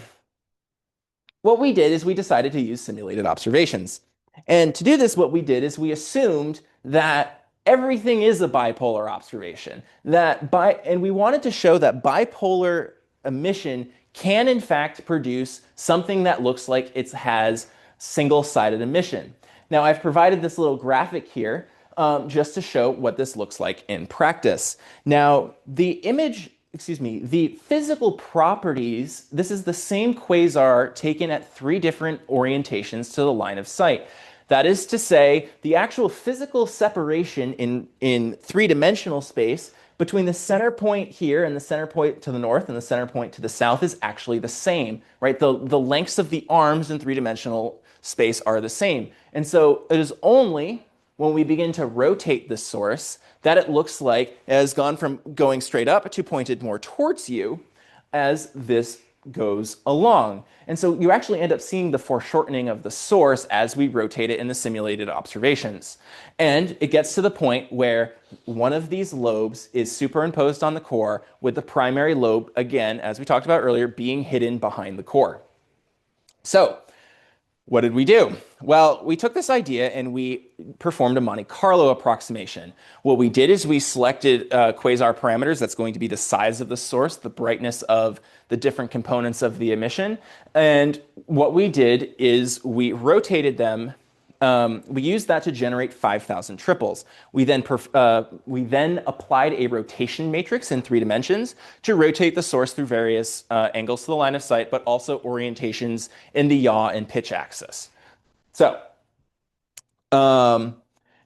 what we did is we decided to use simulated observations. And to do this, what we did is we assumed that everything is a bipolar observation. And we wanted to show that bipolar emission can in fact produce something that looks like it has single-sided emission. Now I've provided this little graphic here just to show what this looks like in practice. Now the physical properties, this is the same quasar taken at 3 different orientations to the line of sight. That is to say, the actual physical separation in 3-dimensional space between the center point here and the center point to the north and the center point to the south is actually the same, right? The lengths of the arms in 3-dimensional space are the same. And so it is only when we begin to rotate the source that it looks like it has gone from going straight up to pointed more towards you as this goes along. And so you actually end up seeing the foreshortening of the source as we rotate it in the simulated observations. And it gets to the point where one of these lobes is superimposed on the core with the primary lobe, again, as we talked about earlier, being hidden behind the core. So what did we do? Well, we took this idea and we performed a Monte Carlo approximation. What we did is we selected quasar parameters. That's going to be the size of the source, the brightness of the different components of the emission. And what we did is we rotated them. We used that to generate 5,000 triples. We then applied a rotation matrix in 3 dimensions to rotate the source through various angles to the line of sight, but also orientations in the yaw and pitch axis. So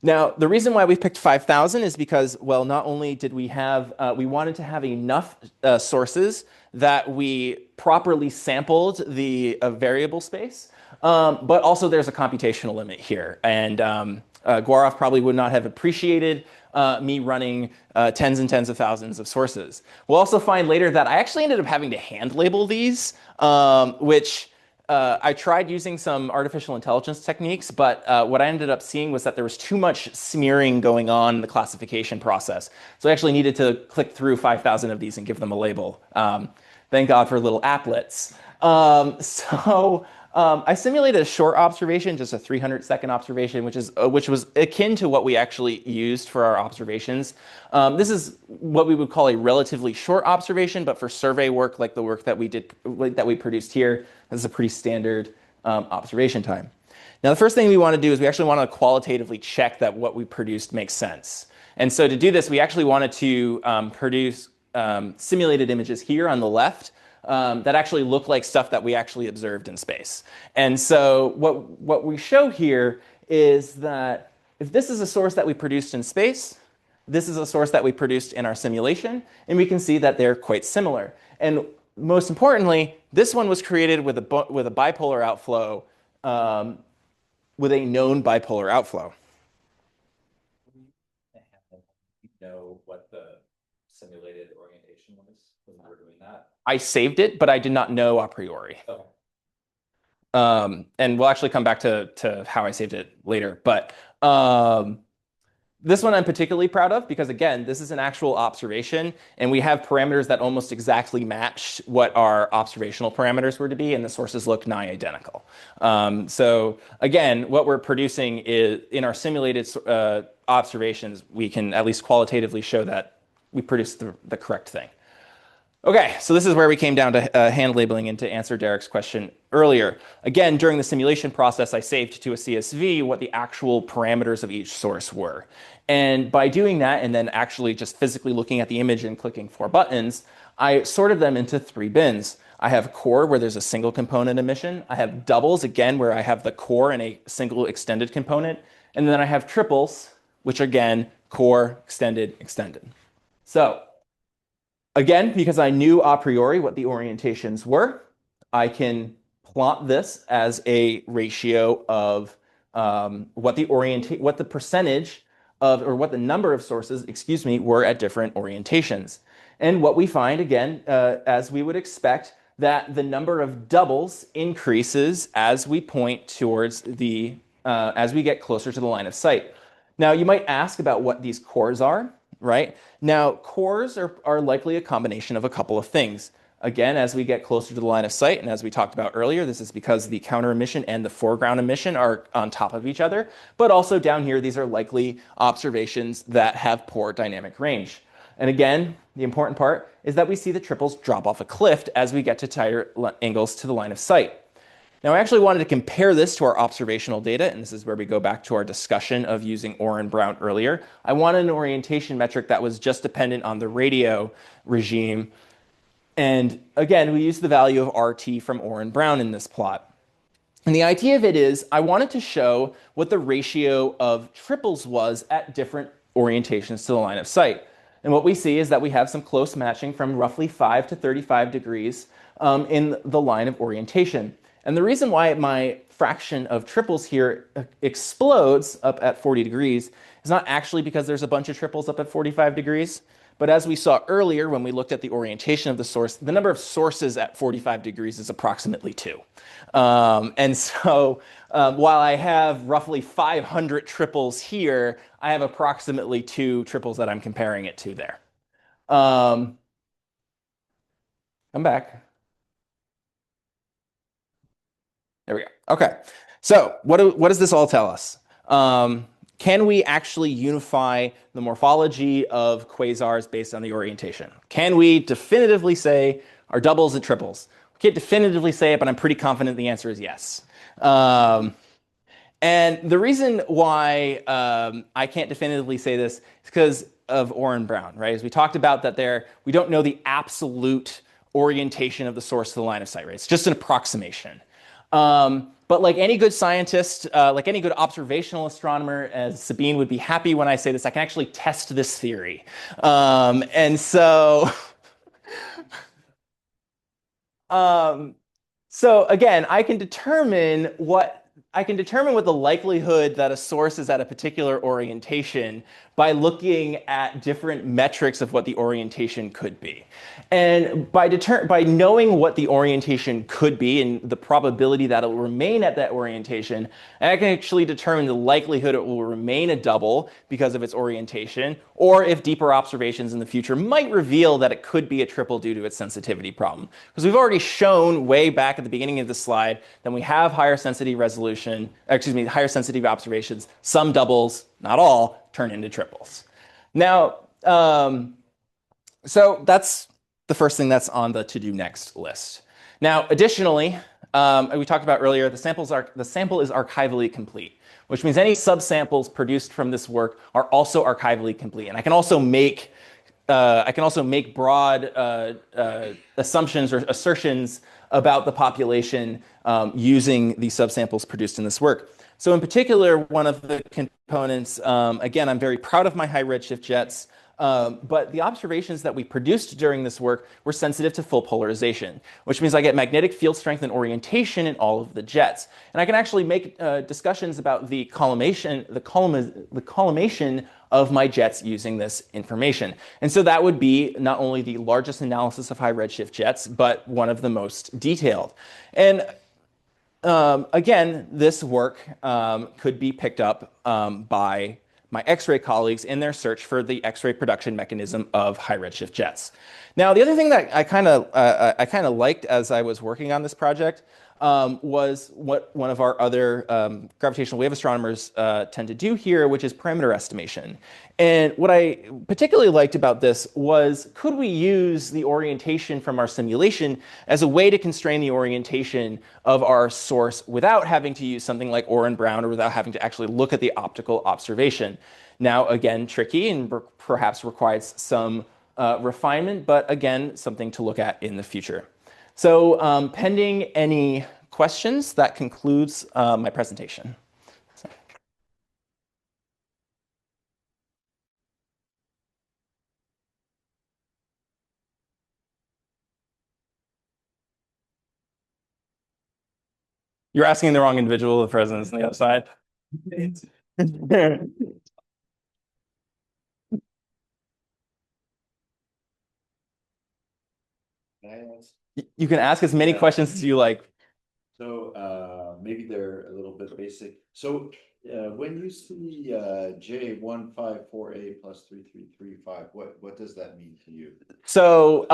Now, the reason why we picked 5,000 is because, well, not only did we have, we wanted to have enough sources that we properly sampled the variable space, but also there's a computational limit here. And Gwarov probably would not have appreciated me running tens and tens of thousands of sources. We'll also find later that I actually ended up having to hand label these, which I tried using some artificial intelligence techniques, but what I ended up seeing was that there was too much smearing going on in the classification process. So I actually needed to click through 5,000 of these and give them a label. Thank God for little applets. I simulated a short observation, just a 300-second observation, which was akin to what we actually used for our observations. This is what we would call a relatively short observation, but for survey work, like the work that we produced here, this is a pretty standard observation time. Now, the first thing we want to do is we actually want to qualitatively check that what we produced makes sense. And so to do this, we actually wanted to produce simulated images here on the left that actually look like stuff that we actually observed in space. And so what we show here is that if this is a source that we produced in space, this is a source that we produced in our simulation, and we can see that they're quite similar. And most importantly, this one was created with a bipolar outflow, with a known bipolar outflow. Know what the simulated orientation was when we were doing that? I saved it, but I did not know a priori. Okay. And we'll actually come back to how I saved it later. But this one I'm particularly proud of because, again, this is an actual observation, and we have parameters that almost exactly match what our observational parameters were to be, and the sources look nigh identical. So, again, what we're producing is, in our simulated observations, we can at least qualitatively show that we produced the correct thing. Okay, so this is where we came down to hand labeling and to answer Derek's question earlier. Again, during the simulation process, I saved to a CSV what the actual parameters of each source were. And by doing that, and then actually just physically looking at the image and clicking 4 buttons, I sorted them into 3 bins. I have core, where there's a single component emission. I have doubles, again, where I have the core and a single extended component. And then I have triples, which again, core, extended, extended. So, again, because I knew a priori what the orientations were, I can plot this as a ratio of what the percentage of, or what the number of sources, excuse me, were at different orientations. And what we find, again, as we would expect, that the number of doubles increases as we point towards as we get closer to the line of sight. Now, you might ask about what these cores are. Right? Now, cores are likely a combination of a couple of things. Again, as we get closer to the line of sight, and as we talked about earlier, this is because the counter emission and the foreground emission are on top of each other. But also down here, these are likely observations that have poor dynamic range. And again, the important part is that we see the triples drop off a cliff as we get to tighter angles to the line of sight. Now, I actually wanted to compare this to our observational data, and this is where we go back to our discussion of using Orr and Brown earlier. I wanted an orientation metric that was just dependent on the radio regime. And again, we used the value of RT from Orr and Brown in this plot. And the idea of it is I wanted to show what the ratio of triples was at different orientations to the line of sight. And what we see is that we have some close matching from roughly 5 to 35 degrees in the line of orientation. And the reason why my fraction of triples here explodes up at 40 degrees is not actually because there's a bunch of triples up at 45 degrees, but as we saw earlier when we looked at the orientation of the source, the number of sources at 45 degrees is approximately 2. And so while I have roughly 500 triples here, I have approximately 2 triples that I'm comparing it to there. Come back. There we go. Okay. So what does this all tell us? Can we actually unify the morphology of quasars based on the orientation? Can we definitively say are doubles and triples? We can't definitively say it, but I'm pretty confident the answer is yes. And the reason why I can't definitively say this is because of Orr and Brown, right? As we talked about that we don't know the absolute orientation of the source to the line of sight, right? It's just an approximation. But like any good scientist, like any good observational astronomer, as Sabine would be happy when I say this, I can actually test this theory. And so, um, so again, I can determine what the likelihood that a source is at a particular orientation by looking at different metrics of what the orientation could be. And by knowing what the orientation could be and the probability that it will remain at that orientation, I can actually determine the likelihood it will remain a double because of its orientation, or if deeper observations in the future might reveal that it could be a triple due to its sensitivity problem. Because we've already shown way back at the beginning of the slide that we have higher higher sensitivity observations, some doubles, not all, turn into triples. Now, so that's the first thing that's on the to-do next list. Now, additionally, we talked about earlier, the sample is archivally complete, which means any subsamples produced from this work are also archivally complete. And I can also make broad assumptions or assertions about the population using the subsamples produced in this work. So in particular, one of the components, again, I'm very proud of my high redshift jets, but the observations that we produced during this work were sensitive to full polarization, which means I get magnetic field strength and orientation in all of the jets. And I can actually make discussions about the collimation of my jets using this information. And so that would be not only the largest analysis of high redshift jets, but one of the most detailed. And again, this work could be picked up by my X-ray colleagues in their search for the X-ray production mechanism of high redshift jets. Now, the other thing that I kind of liked as I was working on this project was what one of our other gravitational wave astronomers tend to do here, which is parameter estimation. And what I particularly liked about this was, could we use the orientation from our simulation as a way to constrain the orientation of our source without having to use something like Orr and Brown, or without having to actually look at the optical observation? Now, again, tricky and perhaps requires some refinement, but again, something to look at in the future. So pending any questions, that concludes my presentation. You're asking the wrong individual. The president's on the other side. You can ask as many questions as you like. So maybe they're a little bit basic. So when you see J154A plus 3335, what does that mean to you? So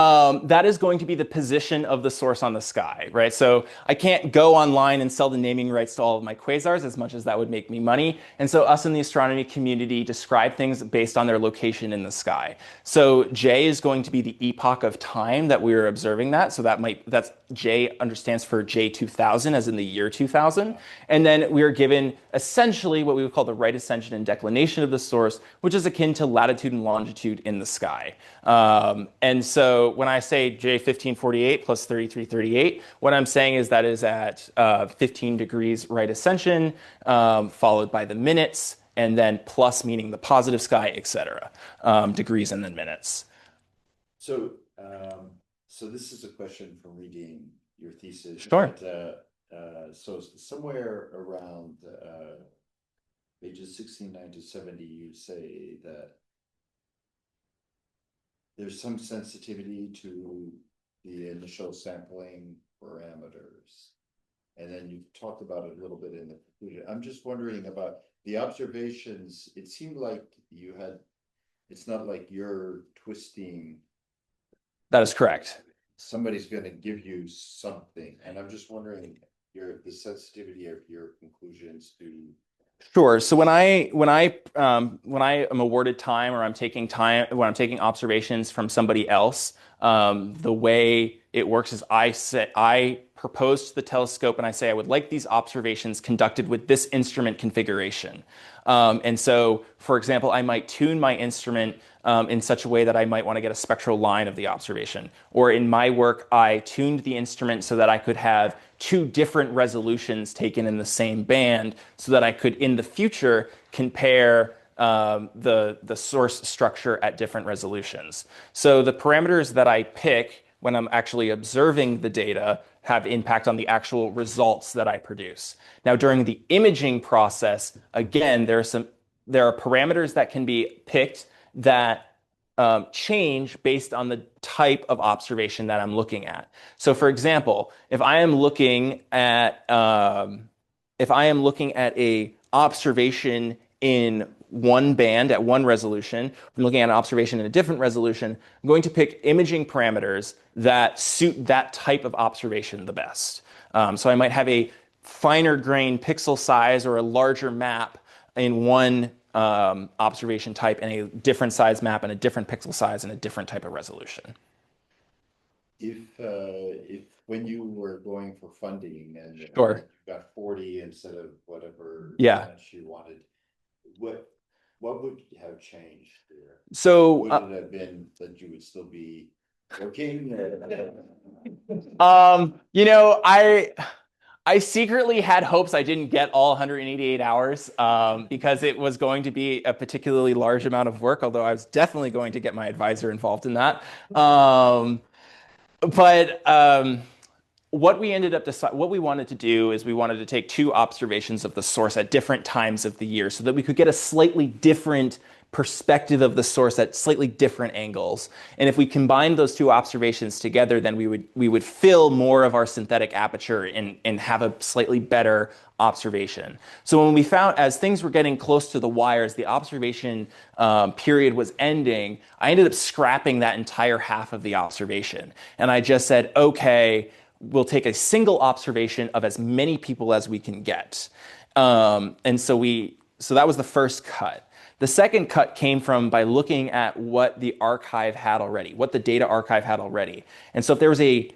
that is going to be the position of the source on the sky, right? So I can't go online and sell the naming rights to all of my quasars, as much as that would make me money. And so us in the astronomy community describe things based on their location in the sky. So J is going to be the epoch of time that we are observing that. So that's J understands for J2000, as in the year 2000. And then we are given essentially what we would call the right ascension and declination of the source, which is akin to latitude and longitude in the sky. And so when I say J1548 plus 3338, what I'm saying is that is at 15 degrees right ascension, followed by the minutes, and then plus meaning the positive sky, etc. Degrees and then minutes. So, so this is a question from reading your thesis. Sure. But, so somewhere around pages 69 to 70, you say that there's some sensitivity to the initial sampling parameters. And then you talked about it a little bit in the conclusion. I'm just wondering about the observations. It seemed like you had, it's not like you're twisting. That is correct. Somebody's going to give you something. And I'm just wondering the sensitivity of your conclusions to. Sure. So when I am awarded time, or I'm taking observations from somebody else, the way it works is I propose to the telescope and I say I would like these observations conducted with this instrument configuration. And so, for example, I might tune my instrument in such a way that I might want to get a spectral line of the observation. Or in my work, I tuned the instrument so that I could have two different resolutions taken in the same band so that I could, in the future, compare the source structure at different resolutions. So the parameters that I pick when I'm actually observing the data have impact on the actual results that I produce. Now, during the imaging process, again, there are parameters that can be picked that change based on the type of observation that I'm looking at. So, for example, if I am looking at a observation in one band at one resolution, I'm looking at an observation in a different resolution, I'm going to pick imaging parameters that suit that type of observation the best. So I might have a finer grain pixel size or a larger map in one observation type and a different size map and a different pixel size and a different type of resolution. If when you were going for funding and Sure. you got 40 instead of whatever Yeah. you wanted, what would have changed there? So Would it have been that you would still be working? I secretly had hopes I didn't get all 188 hours because it was going to be a particularly large amount of work, although I was definitely going to get my advisor involved in that. What we wanted to do is we wanted to take two observations of the source at different times of the year so that we could get a slightly different perspective of the source at slightly different angles. And if we combined those two observations together, then we would fill more of our synthetic aperture and have a slightly better observation. So when we found, as things were getting close to the wires, the observation period was ending, I ended up scrapping that entire half of the observation. And I just said, okay, we'll take a single observation of as many people as we can get. And so that was the first cut. The second cut came from by looking at what the archive had already, what the data archive had already. And so if there was a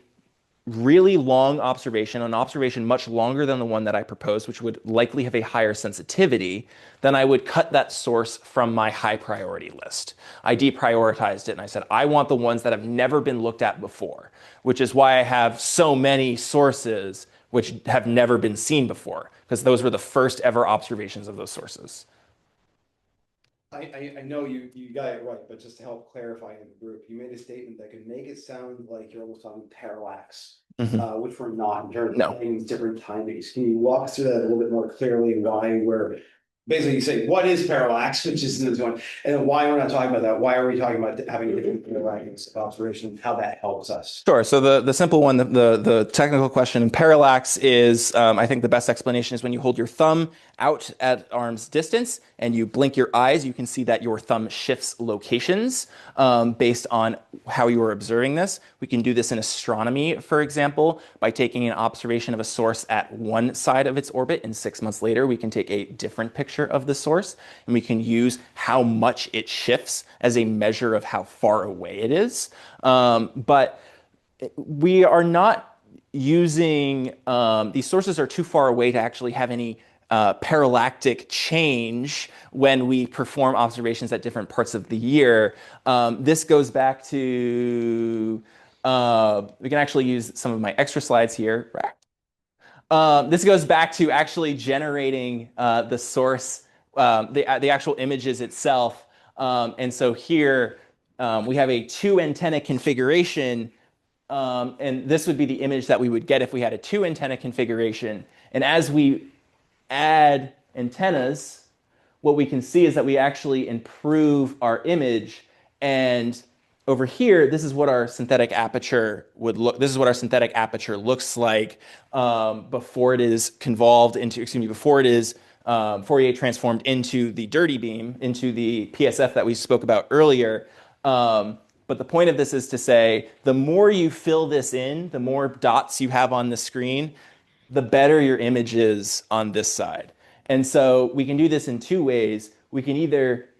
really long observation, an observation much longer than the one that I proposed, which would likely have a higher sensitivity, then I would cut that source from my high priority list. I deprioritized it and I said, I want the ones that have never been looked at before, which is why I have so many sources which have never been seen before, because those were the first ever observations of those sources. I know you got it right, but just to help clarify in the group, you made a statement that could make it sound like you're almost talking parallax, which we're not in terms of things, different timings. Can you walk us through that a little bit more clearly and why we're basically you say what is parallax, which is this one, and then why we're not talking about that? Why are we talking about having different parallax observation? How that helps us? Sure. So the simple one, the technical question, parallax is, I think the best explanation is when you hold your thumb out at arm's distance and you blink your eyes, you can see that your thumb shifts locations based on how you are observing this. We can do this in astronomy, for example, by taking an observation of a source at one side of its orbit, and 6 months later we can take a different picture of the source and we can use how much it shifts as a measure of how far away it is. But we are not using, these sources are too far away to actually have any parallactic change when we perform observations at different parts of the year. This goes back to, we can actually use some of my extra slides here. This goes back to actually generating the source, the actual images itself. And so here we have a 2 antenna configuration, and this would be the image that we would get if we had a 2 antenna configuration. And as we add antennas, what we can see is that we actually improve our image. And over here, this is what our synthetic aperture would look. This is what our synthetic aperture looks like before it is convolved into, before it is Fourier transformed into the dirty beam, into the PSF that we spoke about earlier. But the point of this is to say, the more you fill this in, the more dots you have on the screen, the better your image is on this side. And so we can do this in 2 ways. We can either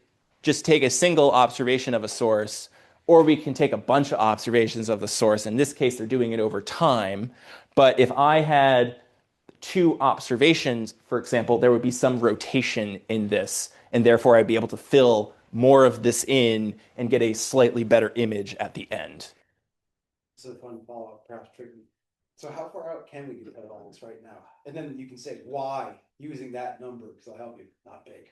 just take a single observation of a source, or we can take a bunch of observations of the source. In this case, they're doing it over time. But if I had 2 observations, for example, there would be some rotation in this, and therefore I'd be able to fill more of this in and get a slightly better image at the end. This is a fun follow-up, perhaps tricky. So how far out can we get on this right now? And then you can say why using that number, because it'll help you, not big.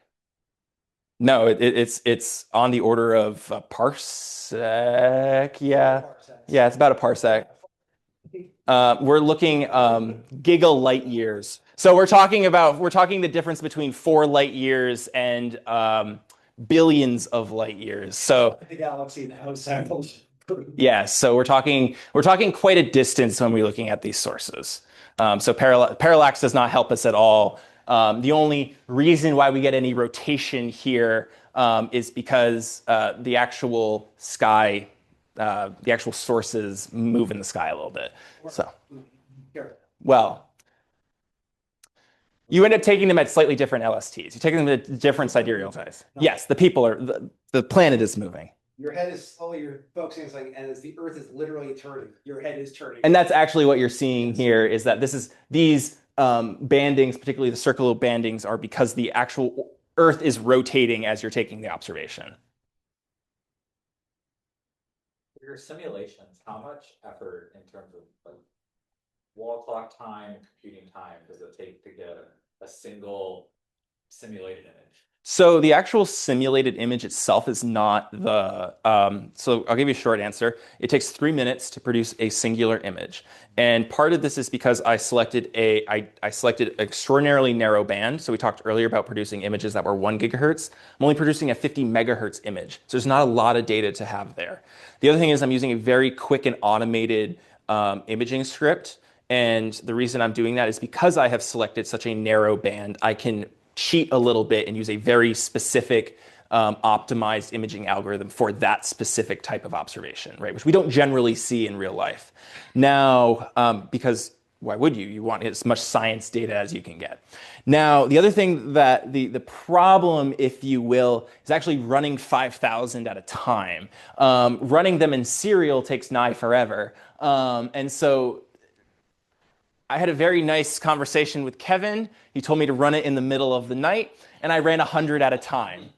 No, it's on the order of a parsec. Yeah, yeah, it's about a parsec. We're looking giga light years. So we're talking the difference between 4 light years and billions of light years. So the galaxy now samples. yeah, so we're talking quite a distance when we're looking at these sources. So parallax does not help us at all. The only reason why we get any rotation here is because the actual sky, the actual sources move in the sky a little bit. So, well, you end up taking them at slightly different LSTs. You take them at different sidereal phase. Yes, the planet is moving. Your head is slowly, you're focusing on something, and as the Earth is literally turning, your head is turning. And that's actually what you're seeing here, is that these bandings, particularly the circular bandings, are because the actual Earth is rotating as you're taking the observation. For your simulations, how much effort in terms of like wall clock time and computing time does it take to get a single simulated image? So the actual simulated image itself is not the, so I'll give you a short answer. It takes 3 minutes to produce a singular image. And part of this is because I selected an extraordinarily narrow band. So we talked earlier about producing images that were 1 gigahertz. I'm only producing a 50 megahertz image. So there's not a lot of data to have there. The other thing is I'm using a very quick and automated imaging script. And the reason I'm doing that is because I have selected such a narrow band, I can cheat a little bit and use a very specific optimized imaging algorithm for that specific type of observation, right? Which we don't generally see in real life. Now, because why would you? You want as much science data as you can get. Now, the other thing that the problem, if you will, is actually running 5,000 at a time. Running them in serial takes nigh forever. And so I had a very nice conversation with Kevin. He told me to run it in the middle of the night, and I ran 100 at a time.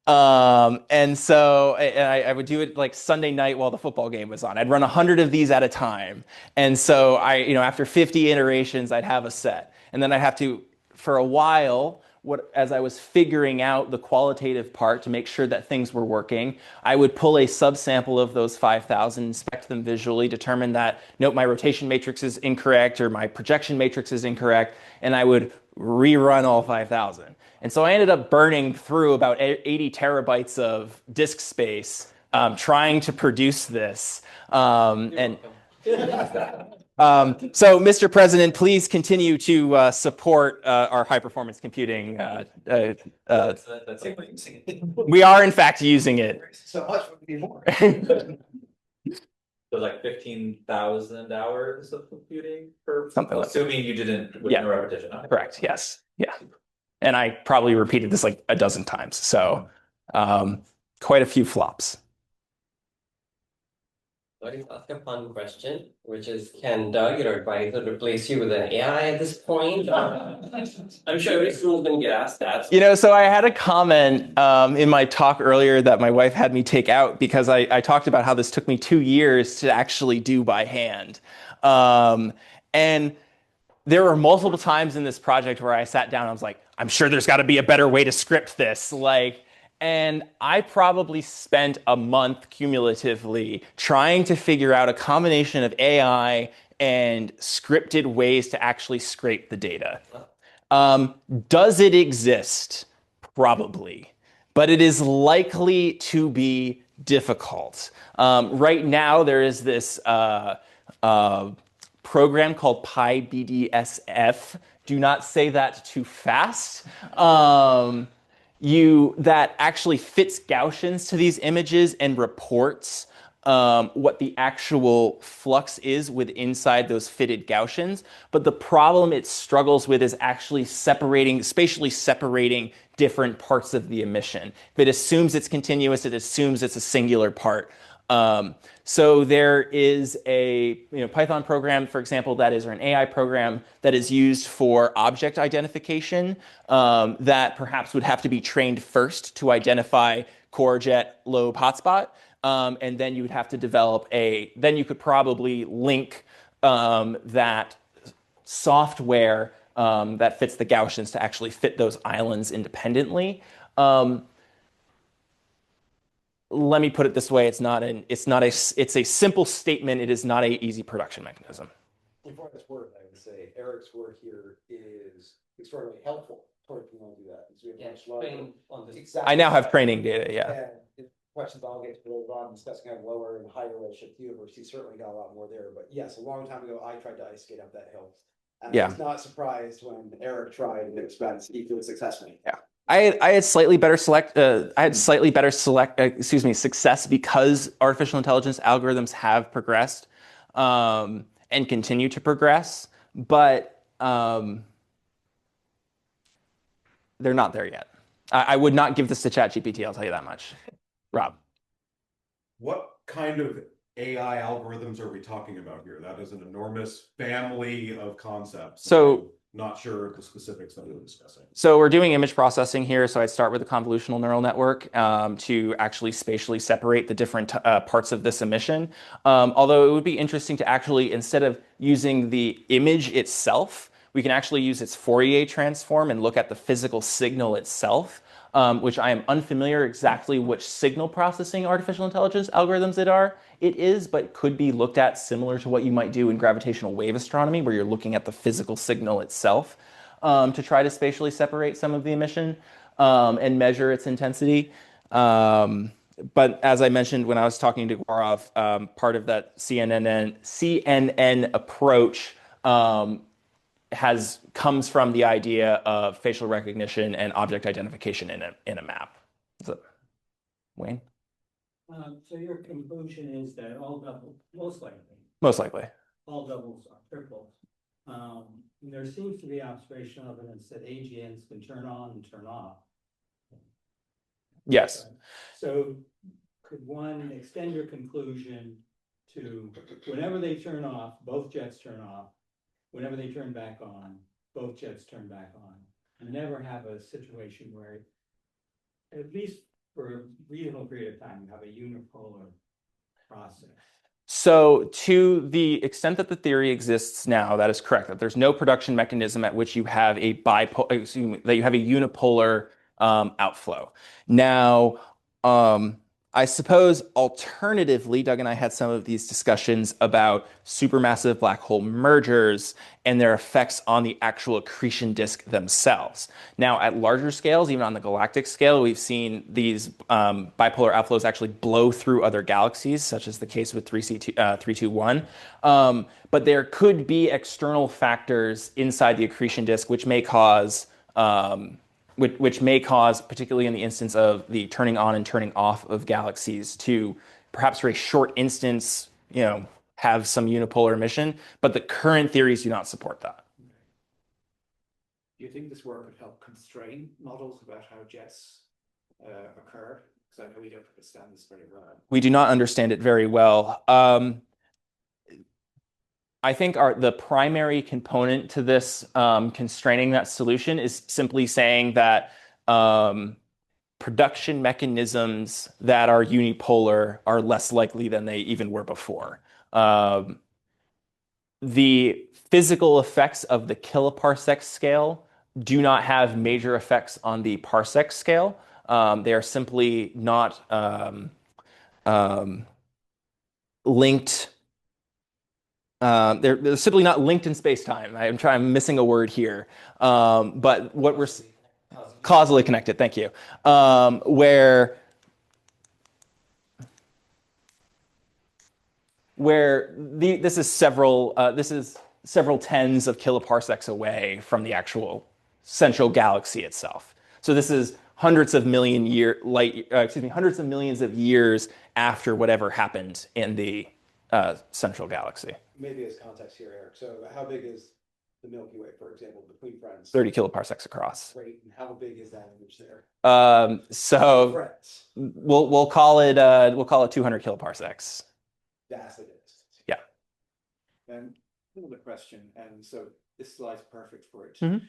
And I would do it like Sunday night while the football game was on. I'd run 100 of these at a time. And so after 50 iterations, I'd have a set. And then I'd have to, for a while, as I was figuring out the qualitative part to make sure that things were working, I would pull a subsample of those 5,000, inspect them visually, determine that, nope, my rotation matrix is incorrect or my projection matrix is incorrect, and I would rerun all 5,000. And so I ended up burning through about 80 terabytes of disk space trying to produce this. So, Mr. President, please continue to support our high-performance computing. That's We are, in fact, using it. So much would be more. So like 15,000 hours of computing per Something like that. assuming you didn't with no repetition. Okay. Correct. Yes. Yeah. And I probably repeated this like a dozen times. So quite a few flops. Let me ask a fun question, which is, can Doug, your advisor, replace you with an AI at this point? I'm sure every student's going to get asked that. So I had a comment in my talk earlier that my wife had me take out because I talked about how this took me 2 years to actually do by hand. And there were multiple times in this project where I sat down and I was like, I'm sure there's got to be a better way to script this. And I probably spent a month cumulatively trying to figure out a combination of AI and scripted ways to actually scrape the data. Does it exist? Probably. But it is likely to be difficult. Right now, there is this program called PyBDSF. Do not say that too fast. That actually fits Gaussians to these images and reports what the actual flux is inside those fitted Gaussians. But the problem it struggles with is actually spatially separating different parts of the emission. If it assumes it's continuous, it assumes it's a singular part. So there is a Python program, for example, or an AI program that is used for object identification that perhaps would have to be trained first to identify core jet lobe hotspot. And then you would have to develop then you could probably link that software that fits the Gaussians to actually fit those islands independently. Let me put it this way: it's a simple statement. It is not an easy production mechanism. For what it's worth, I would say Erik's work here is extraordinarily helpful toward being able to do that. Because we have much larger. Exactly. I now have training data. Yeah. And questions I'll get to later on discussing kind of lower and higher redshift universe. He certainly got a lot more there. But yes, a long time ago, I tried to ice skate up that hill. And I was not surprised when Erik tried and expense equally successfully. Yeah. I had slightly better success because artificial intelligence algorithms have progressed and continue to progress, but they're not there yet. I would not give this to ChatGPT, I'll tell you that much. Rob. What kind of AI algorithms are we talking about here? That is an enormous family of concepts. So not sure the specifics that we're discussing. So we're doing image processing here. So I'd start with a convolutional neural network to actually spatially separate the different parts of this emission. Although it would be interesting to actually, instead of using the image itself, we can actually use its Fourier transform and look at the physical signal itself, which I am unfamiliar exactly which signal processing artificial intelligence algorithms it is, but could be looked at similar to what you might do in gravitational wave astronomy, where you're looking at the physical signal itself to try to spatially separate some of the emission and measure its intensity. But as I mentioned when I was talking to Gaurav, part of that CNN approach comes from the idea of facial recognition and object identification in a map. So, Wayne? So your conclusion is that all doubles, most likely, all doubles are triples. There seems to be observational evidence that AGNs can turn on and turn off. Yes. So could one extend your conclusion to whenever they turn off, both jets turn off. Whenever they turn back on, both jets turn back on. And never have a situation where, at least for a reasonable period of time, you have a unipolar process. So to the extent that the theory exists now, that is correct, that there's no production mechanism at which you have a unipolar outflow. Now, I suppose alternatively, Doug and I had some of these discussions about supermassive black hole mergers and their effects on the actual accretion disk themselves. Now, at larger scales, even on the galactic scale, we've seen these bipolar outflows actually blow through other galaxies, such as the case with 321. But there could be external factors inside the accretion disk which may cause particularly in the instance of the turning on and turning off of galaxies, to perhaps for a short instance, have some unipolar emission, but the current theories do not support that. Do you think this work would help constrain models about how jets occur? Because I know we don't understand this very well. We do not understand it very well. I think the primary component to this constraining that solution is simply saying that production mechanisms that are unipolar are less likely than they even were before. The physical effects of the kiloparsec scale do not have major effects on the parsec scale. They are simply not linked. They're simply not linked in space-time. I'm missing a word here. But what we're causally connected, thank you. This is several tens of kiloparsecs away from the actual central galaxy itself. So this is hundreds of millions of years after whatever happened in the central galaxy. Maybe as context here, Erik. So how big is the Milky Way, for example, between friends? 30 kiloparsecs across. Great, and how big is that image there? So Friends, we'll call it 200 kiloparsecs. vastly distance. Yeah. And another question, and so this slide's perfect for it. Mhm.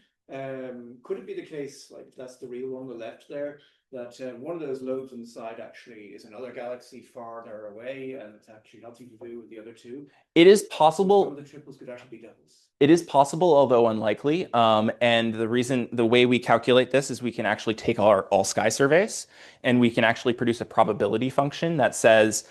Could it be the case, like that's the real one on the left there, that one of those lobes on the side actually is another galaxy farther away, and it's actually nothing to do with the other two? It is Some possible. of the triples could actually be doubles. It is possible, although unlikely. And the way we calculate this is we can actually take our all sky surveys and we can actually produce a probability function that says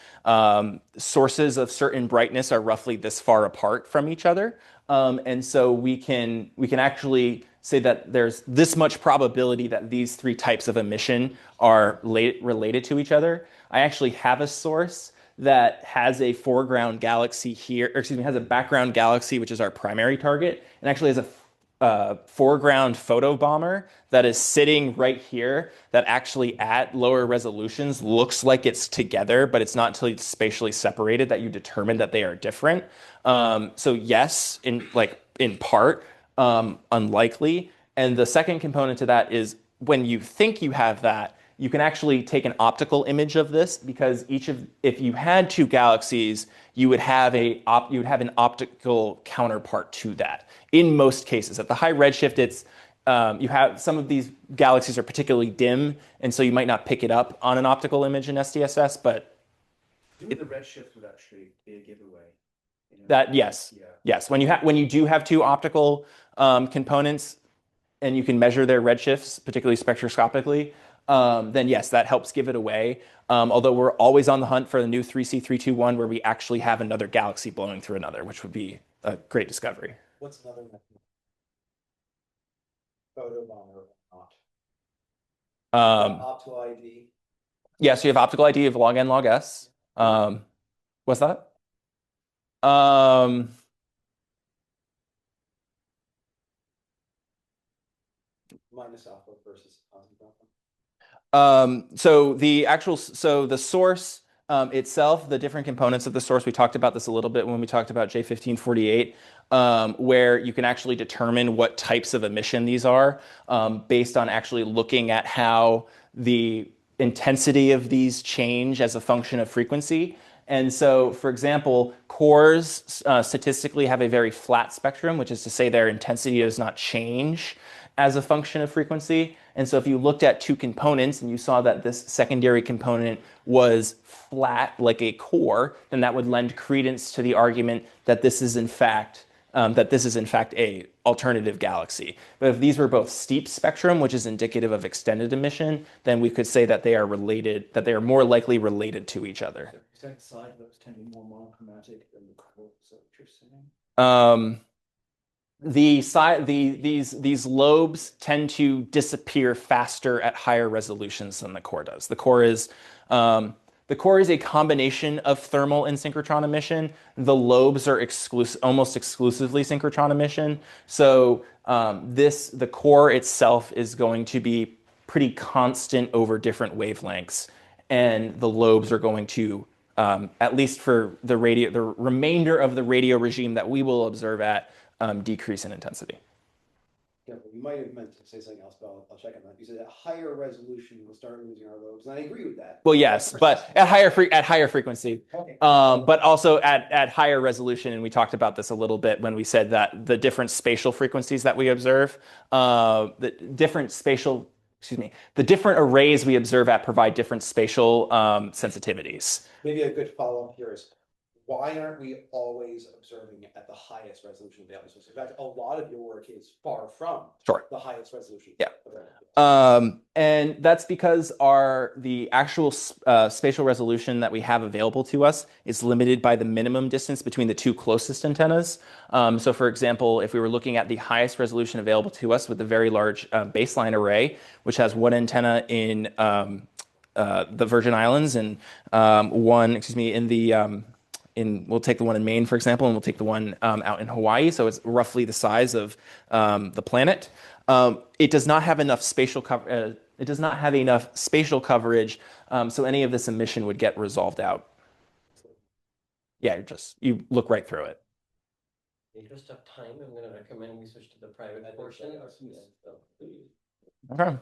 sources of certain brightness are roughly this far apart from each other. And so we can actually say that there's this much probability that these three types of emission are related to each other. I actually have a source that has a foreground galaxy here, or excuse me, has a background galaxy, which is our primary target, and actually has a foreground photobomber that is sitting right here that actually at lower resolutions looks like it's together, but it's not until it's spatially separated that you determine that they are different. So yes, in part, unlikely. And the second component to that is when you think you have that, you can actually take an optical image of this because if you had two galaxies, you would have an optical counterpart to that. In most cases, at the high redshift, you have some of these galaxies are particularly dim, and so you might not pick it up on an optical image in SDSS. But The redshift would actually be a giveaway. Yes. When you do have two optical components, and you can measure their redshifts, particularly spectroscopically, then yes, that helps give it away. Although we're always on the hunt for the new 3C321 where we actually have another galaxy blowing through another, which would be a great discovery. What's another mechanism? Photobomber or not? Optical ID. Yeah, so you have optical ID of log n log s. What's that? Minus alpha versus positive alpha. So the source itself, the different components of the source, we talked about this a little bit when we talked about J1548, where you can actually determine what types of emission these are based on actually looking at how the intensity of these change as a function of frequency. And so, for example, cores statistically have a very flat spectrum, which is to say their intensity does not change as a function of frequency. And so if you looked at two components and you saw that this secondary component was flat like a core, then that would lend credence to the argument that this is in fact a alternative galaxy. But if these were both steep spectrum, which is indicative of extended emission, then we could say that they are related, that they are more likely related to each other. So the side looks tend to be more monochromatic than the core, is that what you're saying? These lobes tend to disappear faster at higher resolutions than the core does. The core is a combination of thermal and synchrotron emission. The lobes are almost exclusively synchrotron emission. So the core itself is going to be pretty constant over different wavelengths, and the lobes are going to, at least for the remainder of the radio regime that we will observe at, decrease in intensity. Yeah, but we might have meant to say something else, but I'll check on that. You said at higher resolution, we'll start losing our lobes, and I agree with that. Well, yes, but at higher frequency, Okay. but also at higher resolution, and we talked about this a little bit when we said that the different spatial frequencies that we observe, the different arrays we observe at provide different spatial sensitivities. Maybe a good follow-up here is, why aren't we always observing at the highest resolution available? So in fact, a lot of your work is far from the highest resolution. Yeah. And that's because the actual spatial resolution that we have available to us is limited by the minimum distance between the two closest antennas. So for example, if we were looking at the highest resolution available to us with a very large baseline array, which has one antenna in the Virgin Islands and we'll take the one in Maine, for example, and we'll take the one out in Hawaii. So it's roughly the size of the planet. It does not have enough spatial coverage. So any of this emission would get resolved out. Yeah, you look right through it. the interest of time, I'm gonna recommend we switch to the private portion. Okay.